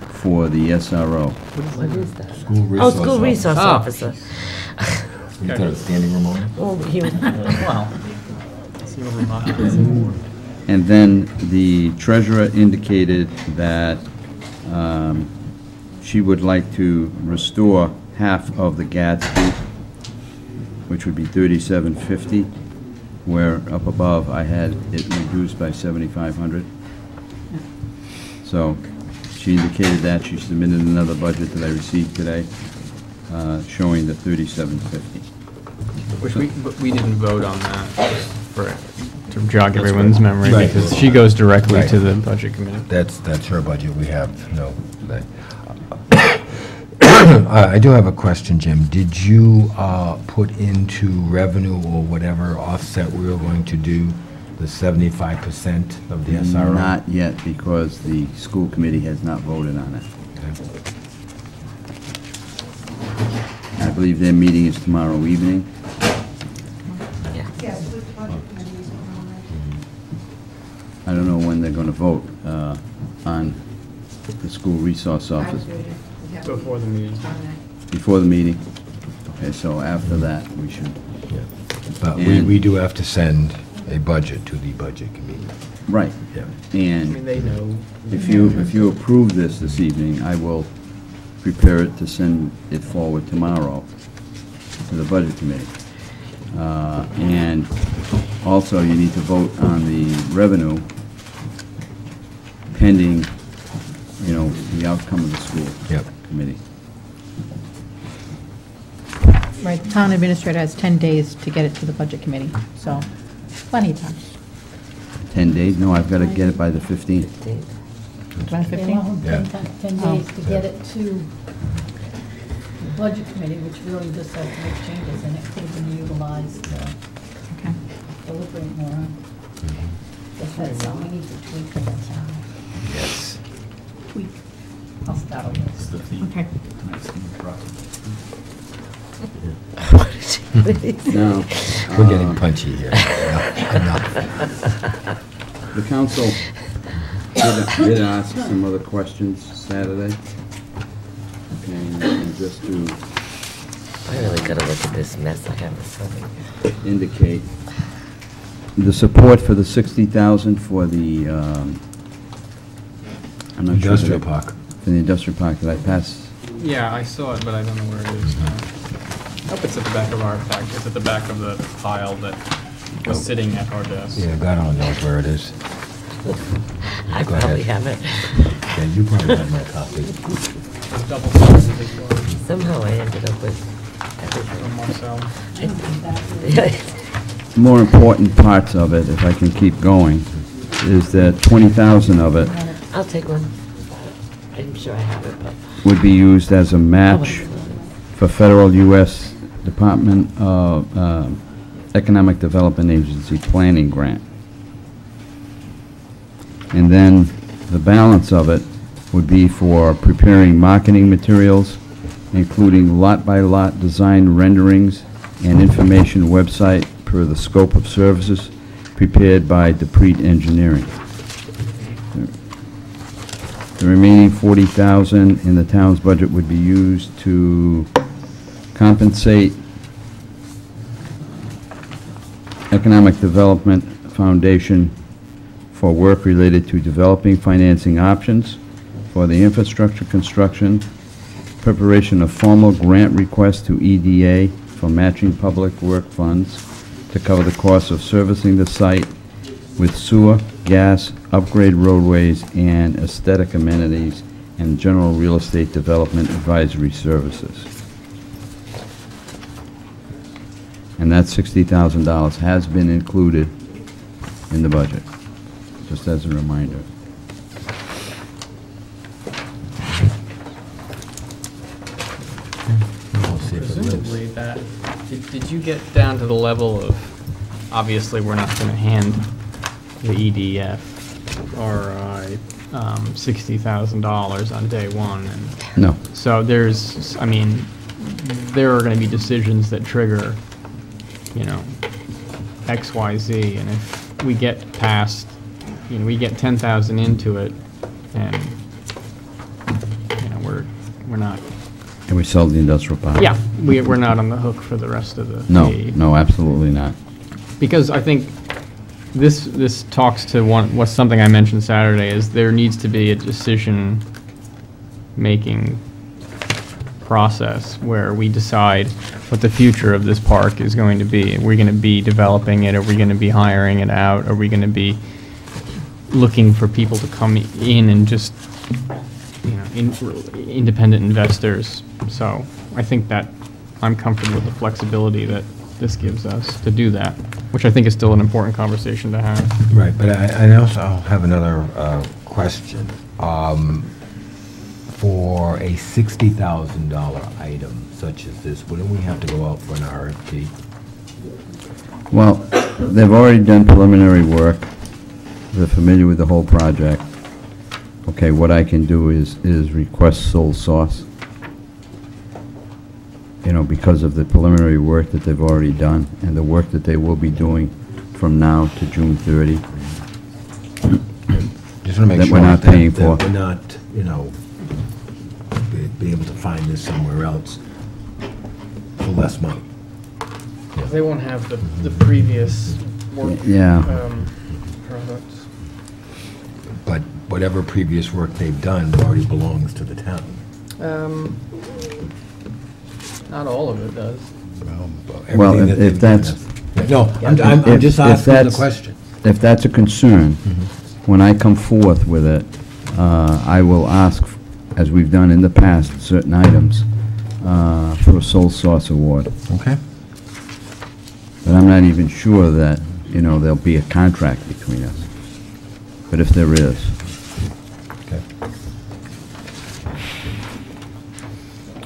for the SRO. What is that? School Oh, resource school officer. resource Oh. officer. You thought it was standing room only? Oh, he was, Wow. And then the treasurer indicated that she would like to restore half of the Gatsby, which would be $3,750, where up above I had it reduced by $7,500. So she indicated that. She submitted another budget that I received today, showing the $3,750. Which we didn't vote on that, to jog everyone's memory, because she goes directly to the budget committee. That's her budget, we have no. I do have a question, Jim. Did you put into revenue or whatever offset we were going to do the 75% of the SRO? Not yet, because the school committee has not voted on it. I believe their meeting is tomorrow evening. I don't know when they're going to vote on the school resource office. Before the meeting. Before the meeting? Okay, so after that, we should. But we do have to send a budget to the budget committee. Right. Yeah. And They know. if you approve this evening, I will prepare it to send it forward tomorrow to the budget committee. And also, you need to vote on the revenue pending, the outcome of the school committee. Right, the town administrator has 10 days to get it to the budget committee, so plenty of time. 10 days? No, I've got to get it by the 15th. 15? Yeah. 10 days to get it to the budget committee, which really just has to make changes, and it could have been utilized Okay. deliberate more on. If that's something we need to tweak, that's all. Yes. Tweak. I'll start on this. Okay. Now, We're getting punchy here. Enough. the council did ask some other questions Saturday. Okay, and just to I really gotta look at this mess I have with something. indicate the support for the 60,000 for the, I'm not sure. Industrial park. For the industrial park that I passed. Yeah, I saw it, but I don't know where it is now. I hope it's at the back of our pack. It's at the back of the pile that was sitting at our desk. Yeah, God only knows where it is. I Go ahead. probably have it. Yeah, you probably have my copy. Double sized as it was Somehow I ended up with from Marcel. everything. More important parts of it, if I can keep going, is that 20,000 of it I'll take one. I'm sure I have it, but. would be used as a match for federal U.S. Department of Economic Development Agency planning grant. And then the balance of it would be for preparing marketing materials, including lot-by-lot design renderings and information website per the scope of services prepared by Deprete Engineering. The remaining $40,000 in the town's budget would be used to compensate Economic Development Foundation for work related to developing financing options for the infrastructure construction, preparation of formal grant requests to EDA for matching public work funds to cover the cost of servicing the site with sewer, gas, upgrade roadways, and aesthetic amenities, and general real estate development advisory services. And that $60,000 has been included in the budget, just as a reminder. Presumably that, did you get down to the level of, obviously, we're not going to hand the EDF or $60,000 on day one. And No. so there's, I mean, there are going to be decisions that trigger, you know, X, Y, Z, and if we get past, you know, we get 10,000 into it, and, you know, we're not. And we sold the industrial park? Yeah, we're not on the hook for the rest of the No, fee. no, absolutely not. Because I think this talks to what's something I mentioned Saturday, is there needs to be a decision-making process where we decide what the future of this park is going to be. Are we going to be developing it? Are we going to be hiring it out? Are we going to be looking for people to come in and just, you know, independent investors? So I think that I'm comfortable with the flexibility that this gives us to do that, which I think is still an important conversation to have. Right, but I also have another question. For a $60,000 item such as this, wouldn't we have to go out for an RFP? Well, they've already done preliminary work. They're familiar with the whole project. Okay, what I can do is request sole source. You know, because of the preliminary work that they've already done and the work that they will be doing from now to June 30. Just want to make That sure we're not paying for. that we're not, you know, be able to find this somewhere else for less money. They won't have the previous work. Yeah. Products. But whatever previous work they've done already belongs to the town. Not all of it does. Well, Everything that if they've done that's... is- No, I'm just asking the question. If that's a concern, when I come forth with it, I will ask, as we've done in the past, certain items for a sole source award. Okay. But I'm not even sure that, you know, there'll be a contract between us. But if there is. Okay.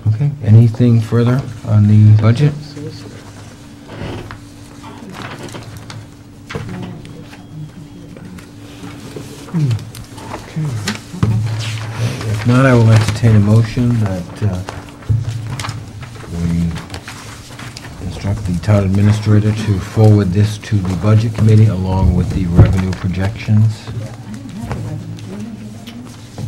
Okay, anything further on the budget? If not, I will entertain a motion that we instruct the town administrator to forward this to the budget committee along with the revenue projections.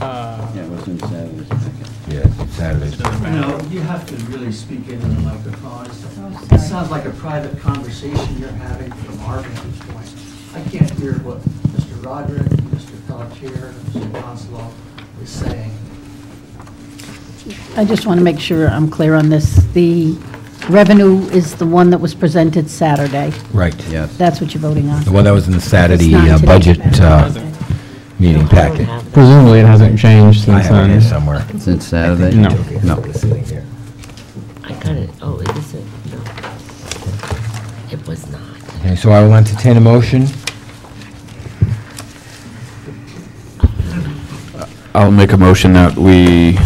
Yeah, it was in Saturday's packet. Yeah, Saturday's. No, you have to really speak into the microphone. It sounds like a private conversation you're having from our vantage point. I can't hear what Mr. Roderick, Mr. Pelletier, Mr. Consulo is saying. I just want to make sure I'm clear on this. The revenue is the one that was presented Saturday. Right. Yes. That's what you're voting on. The one that was in the Saturday It's not budget today. meeting packet. Presumably it hasn't changed I since have it here then. somewhere. Since Saturday? No. No. It's sitting here. I got it. Oh, it isn't. No. It was not. Okay, so I will entertain a motion. I'll make a motion that we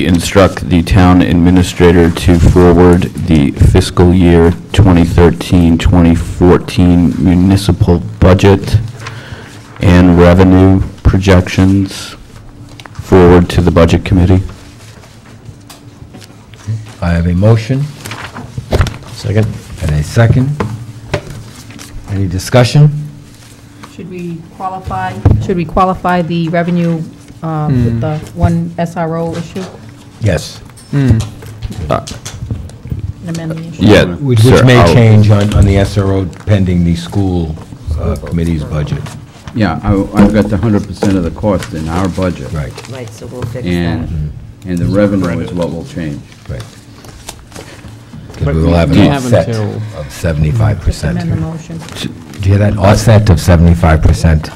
instruct the town administrator to forward the fiscal year 2013-2014 municipal budget and revenue projections forward to the budget committee. I have a motion. Second. And a second. Any discussion? Should we qualify the revenue with the one SRO issue? Yes. and amend the issue. Yeah, Which sir, may I'll- change on the SRO pending the school committee's budget. Yeah, I've got the 100% of the cost in our budget. Right, Right, so we'll fix that. And the revenue is what will change. right. Because we will have an we have offset until- of 75%. Amend the motion. Do you hear that? Offset of 75%,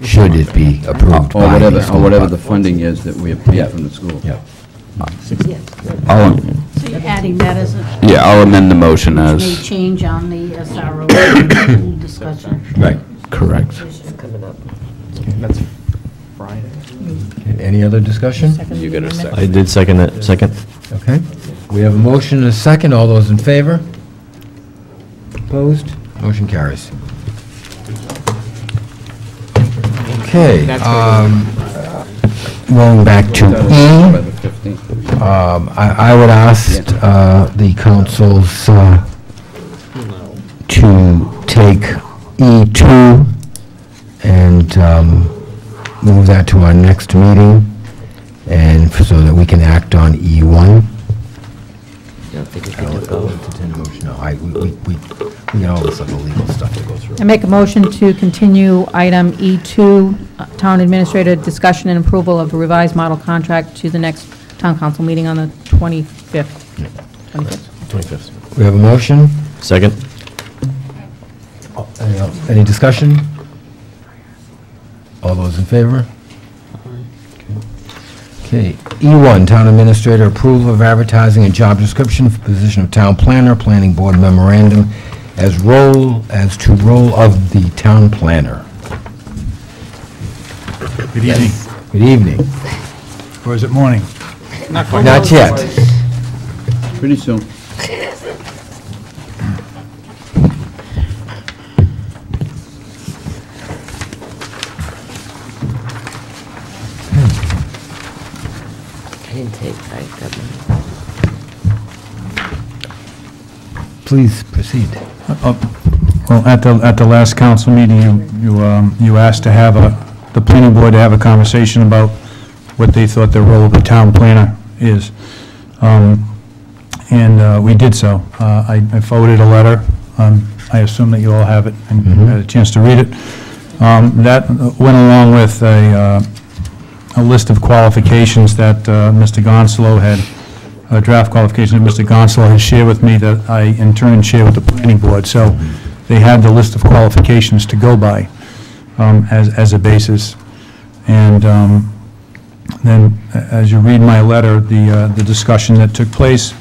should it be approved Or by whatever, the or school. whatever the funding is that we obtain from the school. Yeah. I'll, So you're adding that as a, yeah, I'll amend the motion may as, change on the SRO discussion. Right. correct. That's Friday. Any other discussion? You get a second. I did second it, second. Okay. We have a motion and a second. All those in favor? Opposed? Motion carries. Okay. Going back to E, By the 15th. I would ask the councils to take E2 and move that to our next meeting, and so that we can act on E1. I don't think we I can don't do both. entertain a motion. No, we got all this other legal stuff to go through. I make a motion to continue item E2, Town Administrator discussion and approval of a revised model contract to the next Town Council meeting on the 25th. 25th. We have a motion. Second? Any discussion? All those in favor? Okay. E1, Town Administrator, approval of advertising and job description for position of Town Planner, Planning Board memorandum as to role of the Town Planner. Good evening. Good evening. Or is it morning? Not yet. Pretty soon. I didn't take, I got my... Please proceed. Well, at the last council meeting, you asked to have the planning board to have a conversation about what they thought the role of the town planner is. And we did so. I forwarded a letter. I assume that you all have it and had a chance to read it. That went along with a list of qualifications that Mr. Gonzalo had, draft qualifications that Mr. Gonzalo had shared with me that I in turn shared with the planning board. So they had the list of qualifications to go by as a basis. And then, as you read my letter, the discussion that took place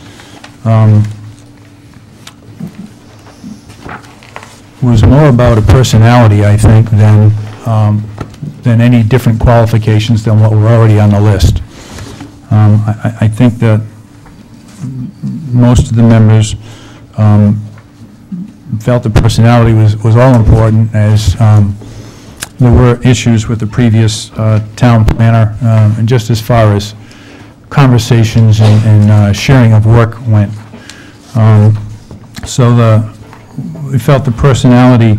was more about a personality, I think, than any different qualifications than what were already on the list. I think that most of the members felt the personality was all important, as there were issues with the previous town planner, and just as far as conversations and sharing of work went. So we felt the personality,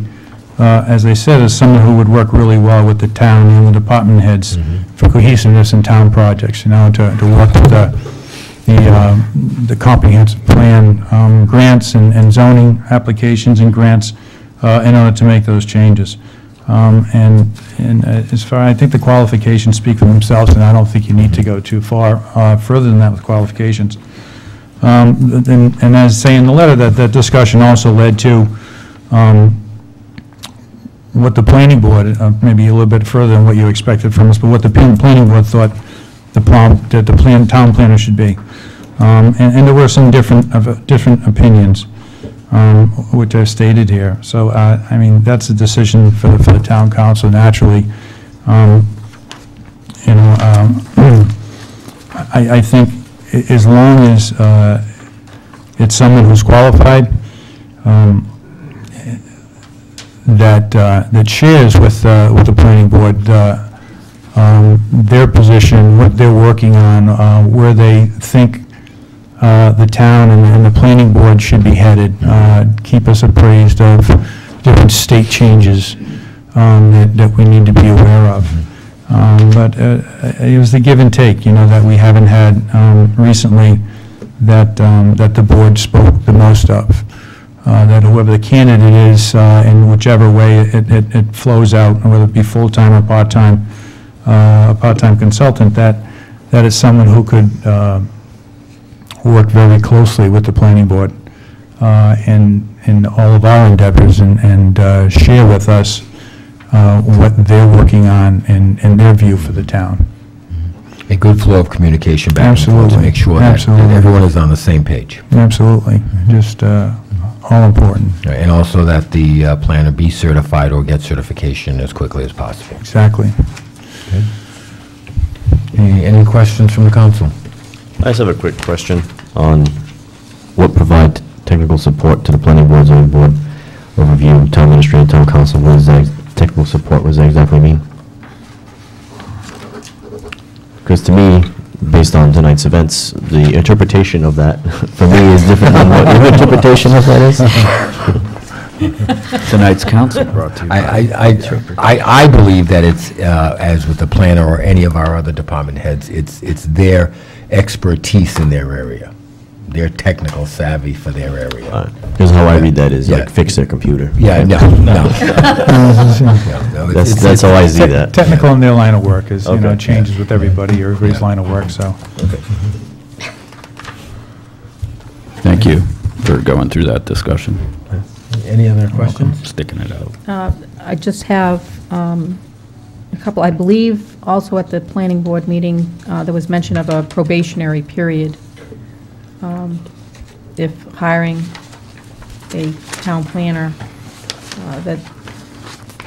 as I said, as someone who would work really well with the town and the department heads for cohesiveness in town projects, to work with the comprehensive plan grants and zoning applications and grants in order to make those changes. And as far, I think the qualifications speak for themselves, and I don't think you need to go too far further than that with qualifications. And as I say in the letter, that discussion also led to what the planning board, maybe a little bit further than what you expected from us, but what the planning board thought the town planner should be. And there were some different opinions, which are stated here. So, I mean, that's a decision for the town council, naturally. I think as long as it's someone who's qualified, that shares with the planning board their position, what they're working on, where they think the town and the planning board should be headed, keep us appraised of different state changes that we need to be aware of. But it was the give and take, that we haven't had recently that the board spoke the most of. That whoever the candidate is, in whichever way it flows out, whether it be full-time or part-time, a part-time consultant, that is someone who could work very closely with the planning board in all of our endeavors and share with us what they're working on and their view for the town. A good flow of communication back and forth to make sure that everyone is on the same page. Absolutely. Just all important. And also that the planner be certified or get certification as quickly as possible. Exactly. Okay. Any questions from the council? I just have a quick question on what provide technical support to the planning board, zoning board, overview, town administrator, town council. What does that technical support, what does that exactly mean? Because to me, based on tonight's events, the interpretation of that, for me, is different than what your interpretation of that is. Tonight's council brought to you. I believe that it's, as with the planner or any of our other department heads, it's their expertise in their area, their technical savvy for their area. Because how I read that is like fix their computer. Yeah, no. That's how I see that. Technical in their line of work is, you know, it changes with everybody's line of work, so. Thank you for going through that discussion. Any other questions? Sticking it out. I just have a couple. I believe also at the planning board meeting, there was mention of a probationary period. If hiring a town planner, that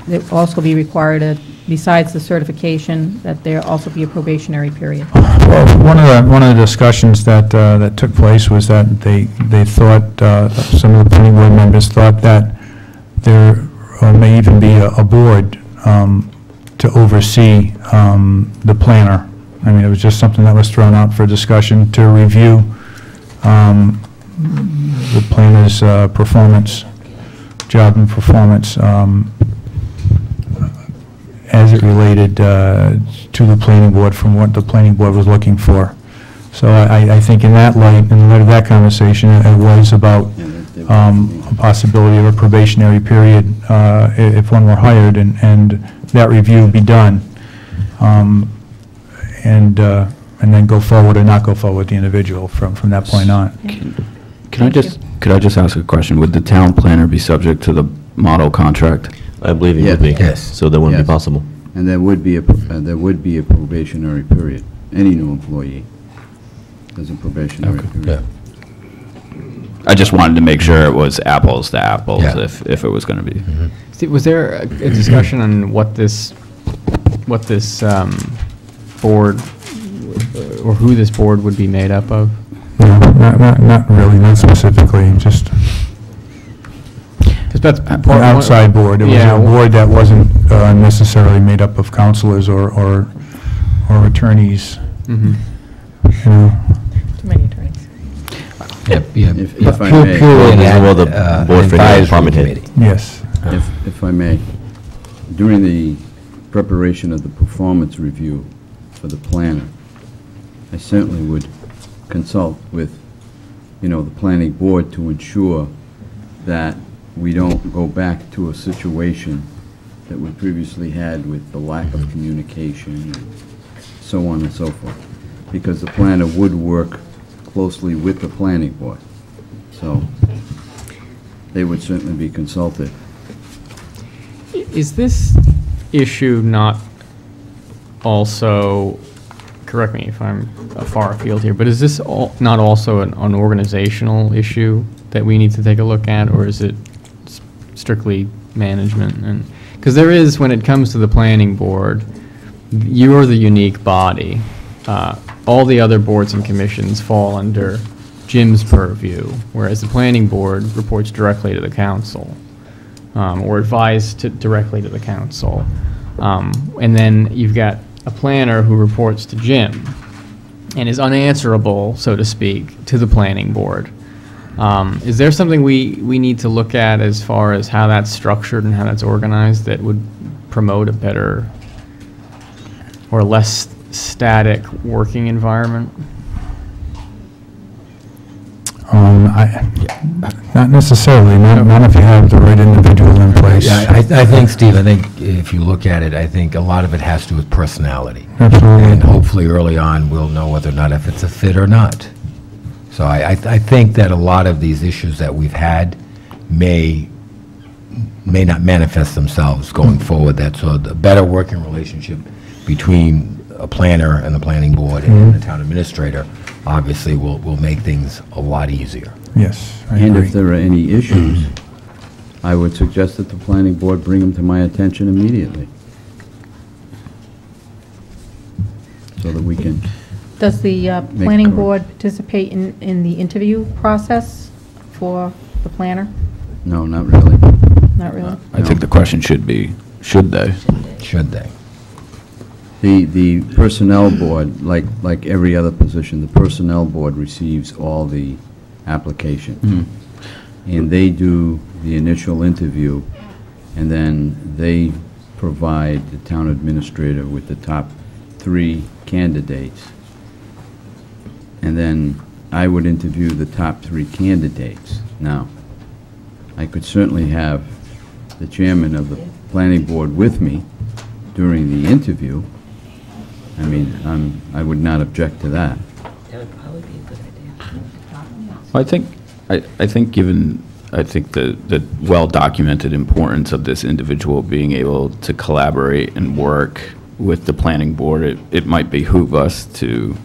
there also be required, besides the certification, that there also be a probationary period. Well, one of the discussions that took place was that they thought, some of the planning board members thought that there may even be a board to oversee the planner. I mean, it was just something that was thrown out for discussion to review the planner's performance, job and performance, as it related to the planning board from what the planning board was looking for. So I think in that light, in the light of that conversation, it was about a possibility of a probationary period if one were hired, and that review be done, and then go forward or not go forward with the individual from that point on. Could I just ask a question? Would the town planner be subject to the model contract? I believe it would be. Yes. So that wouldn't be possible. And there would be a probationary period. Any new employee, there's a probationary period. I just wanted to make sure it was apples to apples if it was going to be. See, was there a discussion on what this board, or who this board would be made up of? No, not really, not specifically, just an outside board. It was a board that wasn't necessarily made up of counselors or attorneys. Too many attorneys. If I may. Yes. If I may, during the preparation of the performance review for the planner, I certainly would consult with, the planning board to ensure that we don't go back to a situation that we previously had with the lack of communication and so on and so forth. Because the planner would work closely with the planning board. So they would certainly be consulted. Is this issue not also, correct me if I'm far afield here, but is this not also an organizational issue that we need to take a look at, or is it strictly management? And because there is, when it comes to the planning board, you're the unique body. All the other boards and commissions fall under Jim's purview, whereas the planning board reports directly to the council, or advised directly to the council. And then you've got a planner who reports to Jim and is unanswerable, so to speak, to the planning board. Is there something we need to look at as far as how that's structured and how that's organized that would promote a better or less static working environment? Not necessarily, not if you have the right individual in place. Yeah, I think, Steve, I think if you look at it, I think a lot of it has to do with personality. Absolutely. And hopefully early on, we'll know whether or not if it's a fit or not. So I think that a lot of these issues that we've had may not manifest themselves going forward, that so the better working relationship between a planner and the planning board and the town administrator obviously will make things a lot easier. Yes, I And agree. if there are any issues, I would suggest that the planning board bring them to my attention immediately, so that we can, Does the planning correct- board participate in the interview process for the planner? no, not really. Not really? I think the question should be, should they? Should they? The personnel board, like every other position, the personnel board receives all the applications. And they do the initial interview, and then they provide the town administrator with the top 3 candidates. And then I would interview the top 3 candidates. Now, I could certainly have the chairman of the planning board with me during the interview. I mean, I would not object to that. That would probably be a good idea. I think given, the well-documented importance of this individual being able to collaborate and work with the planning board, it might behoove us to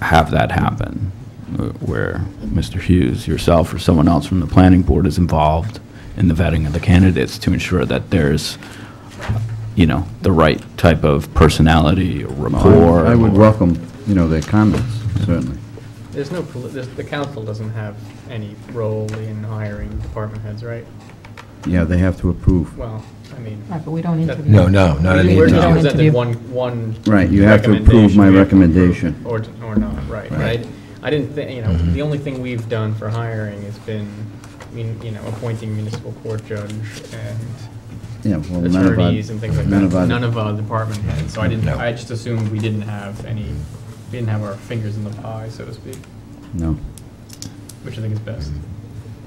have that happen, where Mr. Hughes, yourself, or someone else from the planning board is involved in the vetting of the candidates to ensure that there's, the right type of personality or rapport. I would welcome, their comments, certainly. There's no, the council doesn't have any role in hiring department heads, right? Yeah, they have to approve. Well, I mean. Right, but we don't interview. No, not an We're just interview. presented one. Right, you have to approve my recommendation. Or not, right. I didn't think, the only thing we've done for hiring has been, appointing municipal court judge and Yeah, well, none of our- attorneys and things like none that. of our- None of our department heads, so I didn't, No. I just assumed we didn't have our fingers in the pie, so to speak, No. which I think is best.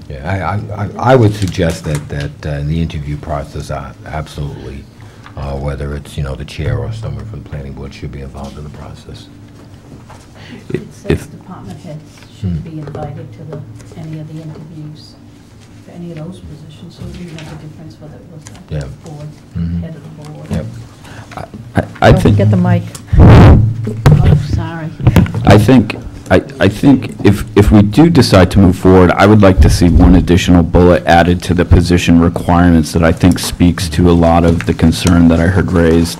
Yeah, I would suggest that in the interview process, absolutely, whether it's, the chair or someone from the planning board should be involved in the process. It says department heads should be invited to any of the interviews for any of those positions, so it wouldn't make a difference whether it was Yeah. the board, head of the board. Yep. I Don't think, forget the mic. Oh, sorry. I think if we do decide to move forward, I would like to see one additional bullet added to the position requirements that I think speaks to a lot of the concern that I heard raised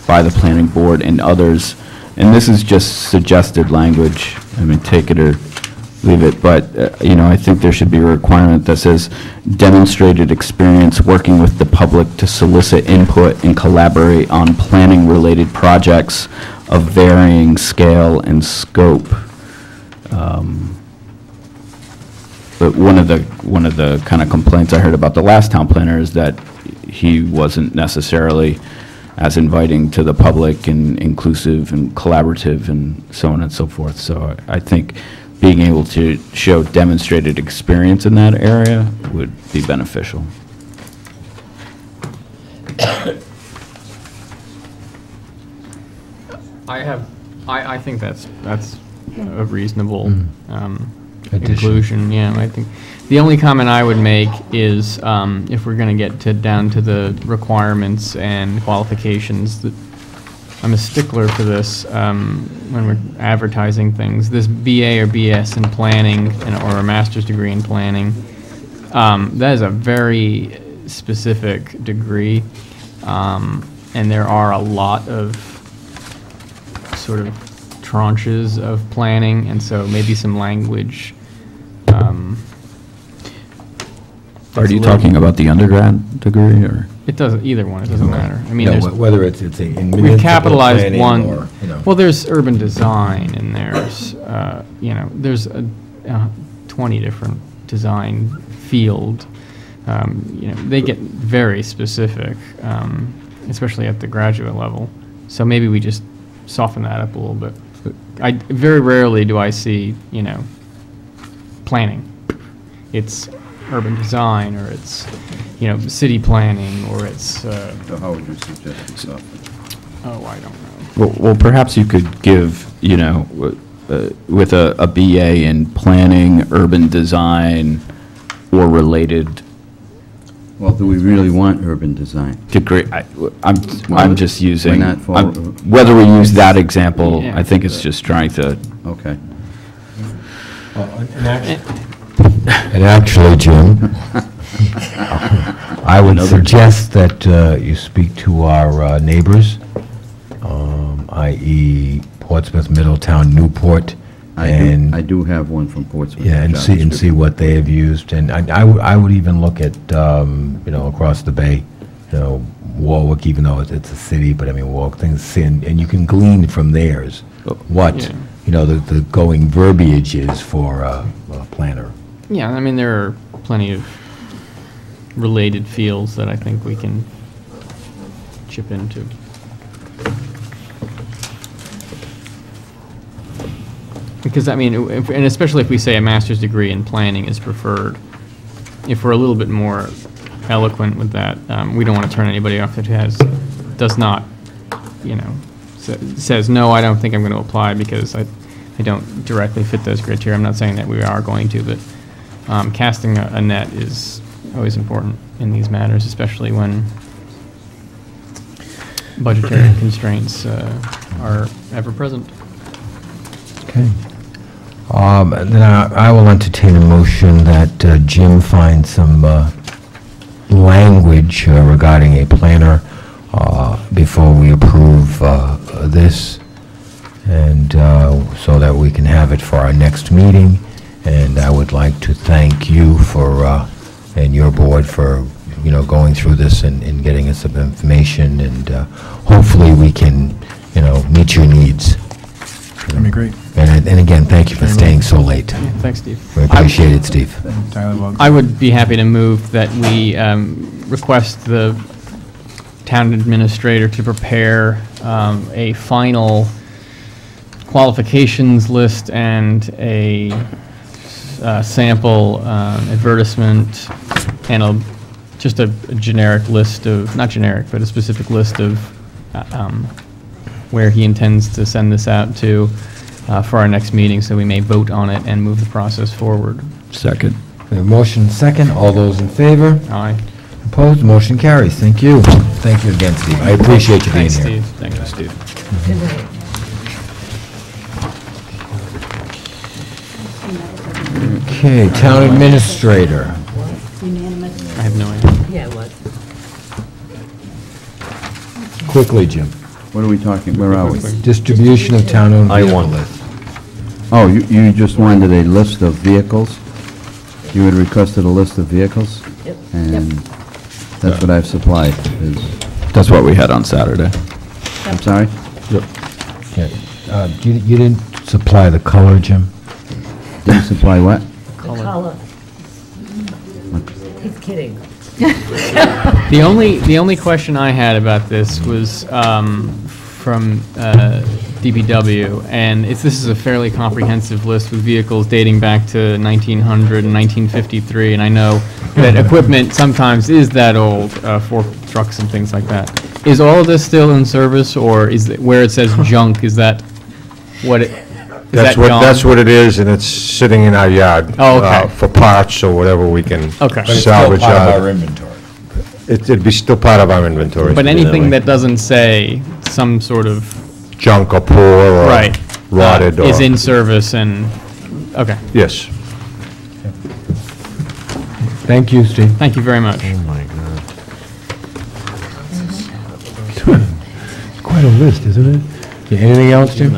by the planning board and others. And this is just suggested language. I mean, take it or leave it, but, I think there should be a requirement that says demonstrated experience working with the public to solicit input and collaborate on planning-related projects of varying scale and scope. But one of the kind of complaints I heard about the last town planner is that he wasn't necessarily as inviting to the public and inclusive and collaborative and so on and so forth. So I think being able to show demonstrated experience in that area would be beneficial. I think that's a reasonable Addition. inclusion, yeah, I think. The only comment I would make is, if we're gonna get down to the requirements and qualifications, that I'm a stickler for this, when we're advertising things. This BA or BS in planning or a master's degree in planning, that is a very specific degree, and there are a lot of sort of tranches of planning, and so maybe some language. Are you talking about the undergrad degree, or? It doesn't, either one, it doesn't matter. I mean, there's. Whether it's in We've municipal capitalized planning one, or, well, there's urban design, and there's, there's 20 different design field. They get very specific, especially at the graduate level. So maybe we just soften that up a little bit. Very rarely do I see, planning. It's urban design, or it's, city planning, or it's, So how would you suggest it, Soften? oh, I don't know. Well, perhaps you could give, with a BA in planning, urban design, or related Well, do we really want urban design? degree. I'm just using, not for- whether we use that example, Yeah. I think it's just trying to, Okay. And actually, Jim, I would suggest that you speak to our neighbors, i.e. Portsmouth, Middletown, Newport, and... I do have one from Portsmouth. Yeah, and see what they have used, and I would even look at, across the bay, Warwick, even though it's a city, but I mean, Warwick, things, and you can glean from theirs what, the going verbiage is for a planner. Yeah, I mean, there are plenty of related fields that I think we can chip into. Because, I mean, and especially if we say a master's degree in planning is preferred, if we're a little bit more eloquent with that, we don't want to turn anybody off that does not, says, no, I don't think I'm going to apply because I don't directly fit those criteria. I'm not saying that we are going to, but casting a net is always important in these matters, especially when budgetary constraints are ever present. Okay. Then I will entertain a motion that Jim find some language regarding a planner before we approve this, and so that we can have it for our next meeting. And I would like to thank you and your board for, going through this and getting us some information, and hopefully we can, meet your needs. That'd be great. And again, thank you for staying so late. Yeah, thanks, Steve. We appreciate it, Steve. Entirely welcome. I would be happy to move that we request the town administrator to prepare a final qualifications list and a sample advertisement and just a generic list of, not generic, but a specific list of where he intends to send this out to for our next meeting, so we may vote on it and move the process forward. second. We have motion second. All those in favor? Aye. Opposed? Motion carries. Thank you. Thank you again, Steve. I appreciate you being Thanks, here. Steve. Thank you, Steve. Good night. Okay, town administrator. Unanimous. I have no idea. Yeah, it was. Quickly, Jim. What are we talking, where are we? Distribution of town-owned vehicle list. Oh, you just wanted a list of vehicles? You had requested a list of vehicles? Yep. And that's what I've supplied, is, That's what we had on Saturday. I'm sorry? Okay. You didn't supply the color, Jim? Didn't supply what? The color. He's kidding. The only question I had about this was from DPW, and this is a fairly comprehensive list with vehicles dating back to 1900 and 1953, and I know that equipment sometimes is that old, for trucks and things like that. Is all of this still in service, or is it, where it says junk, is that what it, is that gone? That's what it is, and it's sitting in our yard. Oh, okay. For parts or whatever we can Okay. But But it's still salvage part out of of our it. inventory. It'd be still part of our inventory. But anything that doesn't say some sort of, Junk or poor or right, rotted or... is in service and, okay. Yes. Thank you, Steve. Thank you very much. Quite a list, isn't it? Okay, anything else, Jim?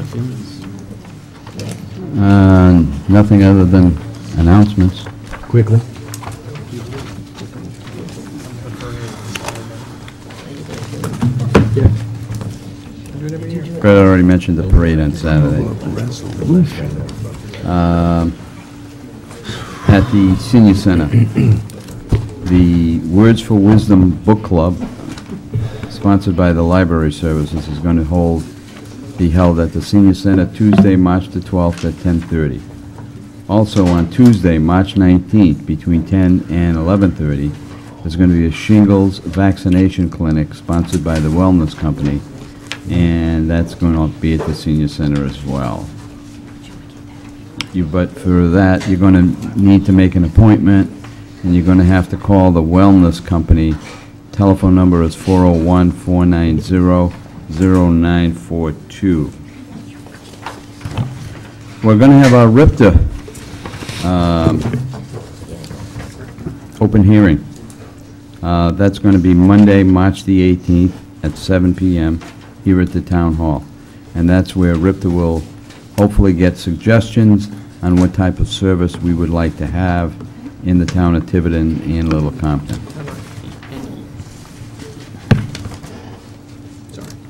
Nothing other than announcements. Quickly. Fred already mentioned the parade on Saturday. At the senior center, the Words for Wisdom Book Club, sponsored by the Library Services, is going to be held at the senior center Tuesday, March the 12th at 10:30. Also, on Tuesday, March 19th, between 10 and 11:30, there's going to be a shingles vaccination clinic sponsored by the Wellness Company, and that's going to be at the senior center as well. But for that, you're going to need to make an appointment, and you're going to have to call the Wellness Company. Telephone number is 401-490-0942. We're going to have our RIPTA open hearing. That's going to be Monday, March the 18th at 7 p.m. here at the Town Hall. And that's where RIPTA will hopefully get suggestions on what type of service we would like to have in the town of Tiverton and Little Compton.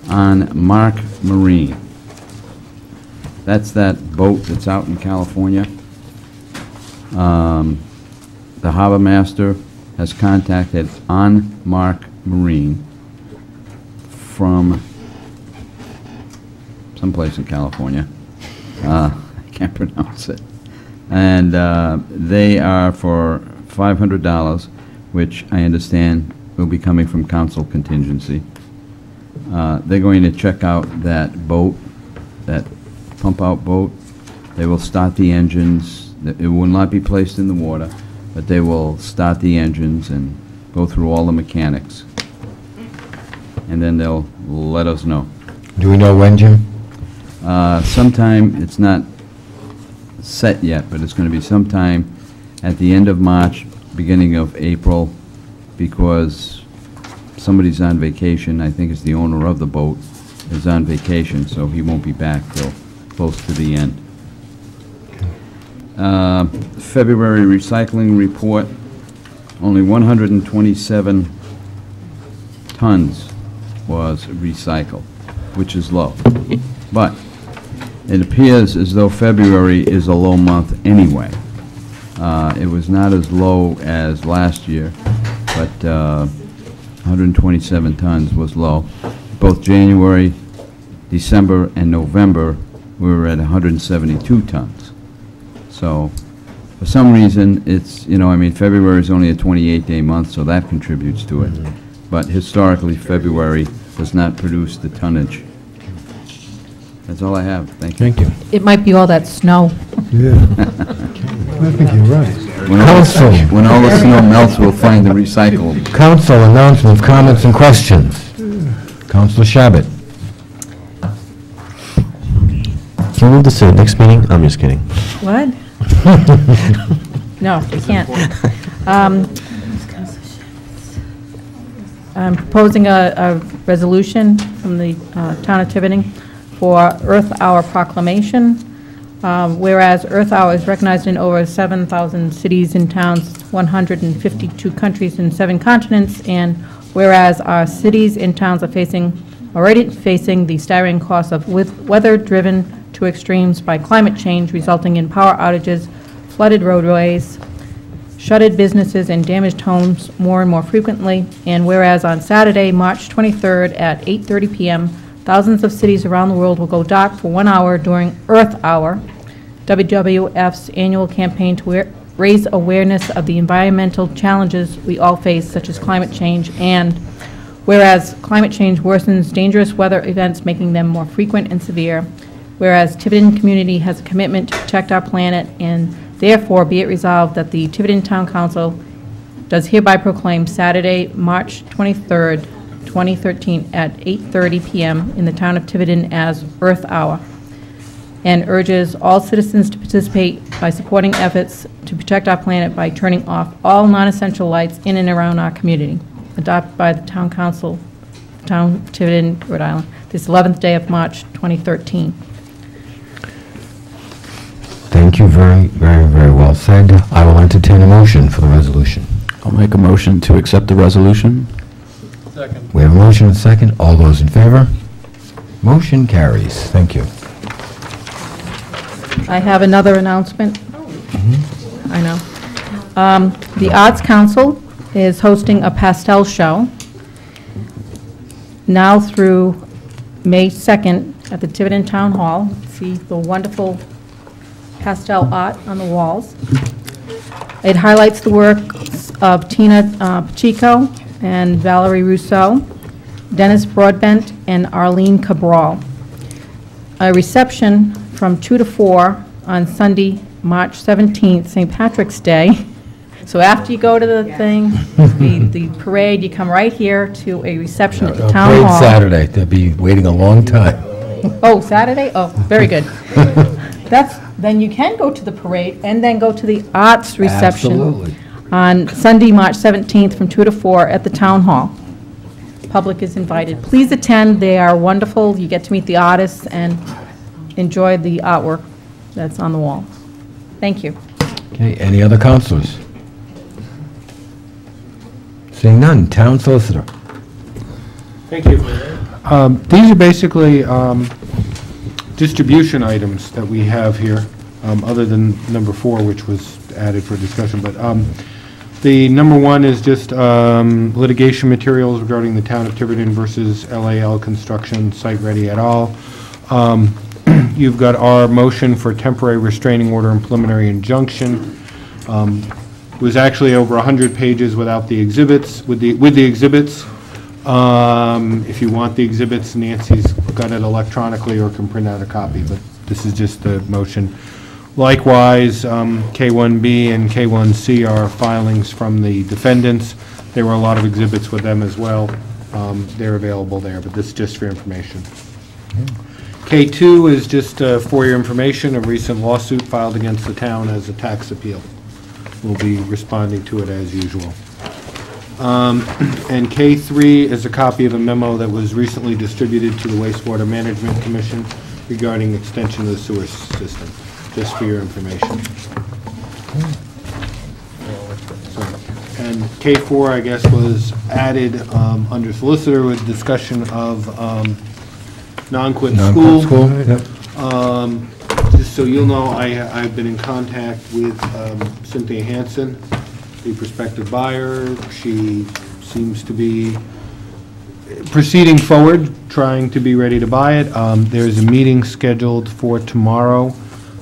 On Mark Marine. That's that boat that's out in California. The harbor master has contacted On Mark Marine from someplace in California. I can't pronounce it. And they are for $500, which I understand will be coming from council contingency. They're going to check out that boat, that pump-out boat. They will start the engines. It will not be placed in the water, but they will start the engines and go through all the mechanics. And then they'll let us know. Do we know when, Jim? Sometime, it's not set yet, but it's going to be sometime at the end of March, beginning of April, because somebody's on vacation. I think it's the owner of the boat is on vacation, so he won't be back till close to the end. February recycling report, only 127 tons was recycled, which is low. But it appears as though February is a low month anyway. It was not as low as last year, but 127 tons was low. Both January, December, and November, we were at 172 tons. So, for some reason, it's, you know, I mean, February is only a 28-day month, so that contributes to it. But historically, February does not produce the tonnage. That's all I have. Thank you. Thank you. It might be all that snow. Yeah. I think you're right. Council. When all the snow melts, we'll find the recycled. Council announcements, comments, and questions. Councilor Shabbat. Can we move this to the next meeting? I'm just kidding. What? No, you can't. I'm proposing a resolution from the town of Tiverton for Earth Hour proclamation. Whereas Earth Hour is recognized in over 7,000 cities and towns, 152 countries and 7 continents, and whereas our cities and towns are already facing the staggering cost of weather driven to extremes by climate change, resulting in power outages, flooded roadways, shuttered businesses, and damaged homes more and more frequently. And whereas on Saturday, March 23rd at 8:30 p.m., thousands of cities around the world will go dark for 1 hour during Earth Hour, WWF's annual campaign to raise awareness of the environmental challenges we all face, such as climate change. And whereas climate change worsens dangerous weather events, making them more frequent and severe, whereas Tiverton community has a commitment to protect our planet, and therefore be it resolved that the Tiverton Town Council does hereby proclaim Saturday, March 23rd, 2013 at 8:30 p.m. in the town of Tiverton as Earth Hour, and urges all citizens to participate by supporting efforts to protect our planet by turning off all non-essential lights in and around our community. Adopted by the Town Council, Town of Tiverton, Rhode Island, this 11th day of March 2013. Thank you. Very, very, very well said. I will entertain a motion for the resolution. I'll make a motion to accept the resolution. Second. We have a motion and a second. All those in favor? Motion carries. Thank you. I have another announcement. I know. The Arts Council is hosting a pastel show now through May 2nd at the Tiverton Town Hall. See the wonderful pastel art on the walls. It highlights the work of Tina Pacheco and Valerie Rousseau, Dennis Broadbent, and Arlene Cabral. A reception from 2 to 4 on Sunday, March 17th, St. Patrick's Day. So after you go to the thing, the parade, you come right here to a reception at the town Parade hall. Saturday, they'll be waiting a long time. Oh, Saturday? Oh, very good. Then you can go to the parade and then go to the arts reception. Absolutely. On Sunday, March 17th, from 2 to 4 at the town hall. Public is invited. Please attend. They are wonderful. You get to meet the artists and enjoy the artwork that's on the wall. Thank you. Okay, any other counselors? Seeing none, town solicitor. Thank you. These are basically distribution items that we have here, other than number 4, which was added for discussion. But the number 1 is just litigation materials regarding the town of Tiverton versus LAL Construction, Site Ready et al. You've got our motion for temporary restraining order and preliminary injunction. It was actually over 100 pages without the exhibits, with the exhibits. If you want the exhibits, Nancy's got it electronically or can print out a copy, but this is just the motion. Likewise, K1B and K1C are filings from the defendants. There were a lot of exhibits with them as well. They're available there, but this is just for information. K2 is just for your information, a recent lawsuit filed against the town as a tax appeal. We'll be responding to it as usual. And K3 is a copy of a memo that was recently distributed to the Wastewater Management Commission regarding extension of the sewer system, just for your information. And K4, I guess, was added under solicitor with discussion of non-quit school. Yep. Just so you'll know, I've been in contact with Cynthia Hansen, the prospective buyer. She seems to be proceeding forward, trying to be ready to buy it. There's a meeting scheduled for tomorrow.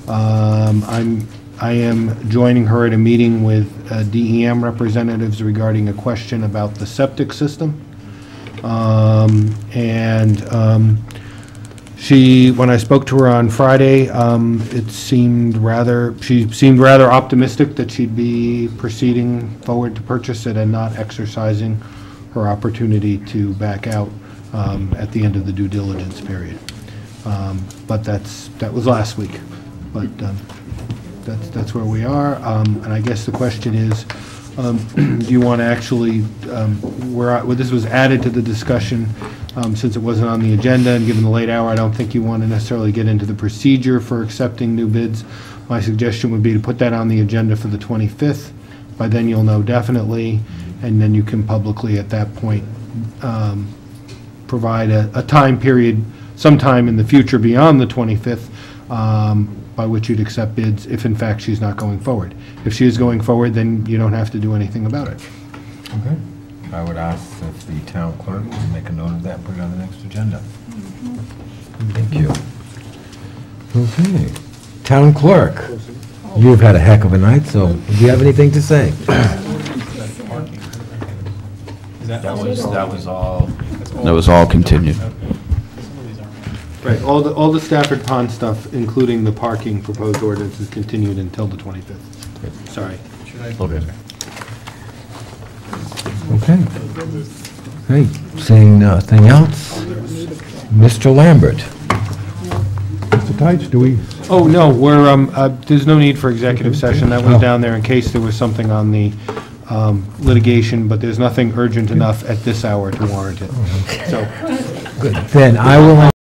I am joining her at a meeting with DEM representatives regarding a question about the septic system. When I spoke to her on Friday, she seemed rather optimistic that she'd be proceeding forward to purchase it and not exercising her opportunity to back out at the end of the due diligence period. But that was last week. But that's where we are. And I guess the question is, do you want to actually, this was added to the discussion since it wasn't on the agenda, and given the late hour, I don't think you want to necessarily get into the procedure for accepting new bids. My suggestion would be to put that on the agenda for the 25th. By then you'll know definitely, and then you can publicly at that point provide a time period sometime in the future beyond the 25th by which you'd accept bids if in fact she's not going forward. If she is going forward, then you don't have to do anything about it. Okay. I would ask if the town clerk would make a note of that and put it on the next agenda. Thank you. Okay. Town clerk, you've had a heck of a night, so do you have anything to say? That was all continued. Right, all the Stafford Pond stuff, including the parking proposed ordinance, is continued until the 25th. Sorry. Okay. Okay, seeing nothing else, Mr. Lambert. Mr. Tights, do we? Oh, no, there's no need for executive session. That was down there in case there was something on the litigation, but there's nothing urgent enough at this hour to warrant it. So, Good. Then I will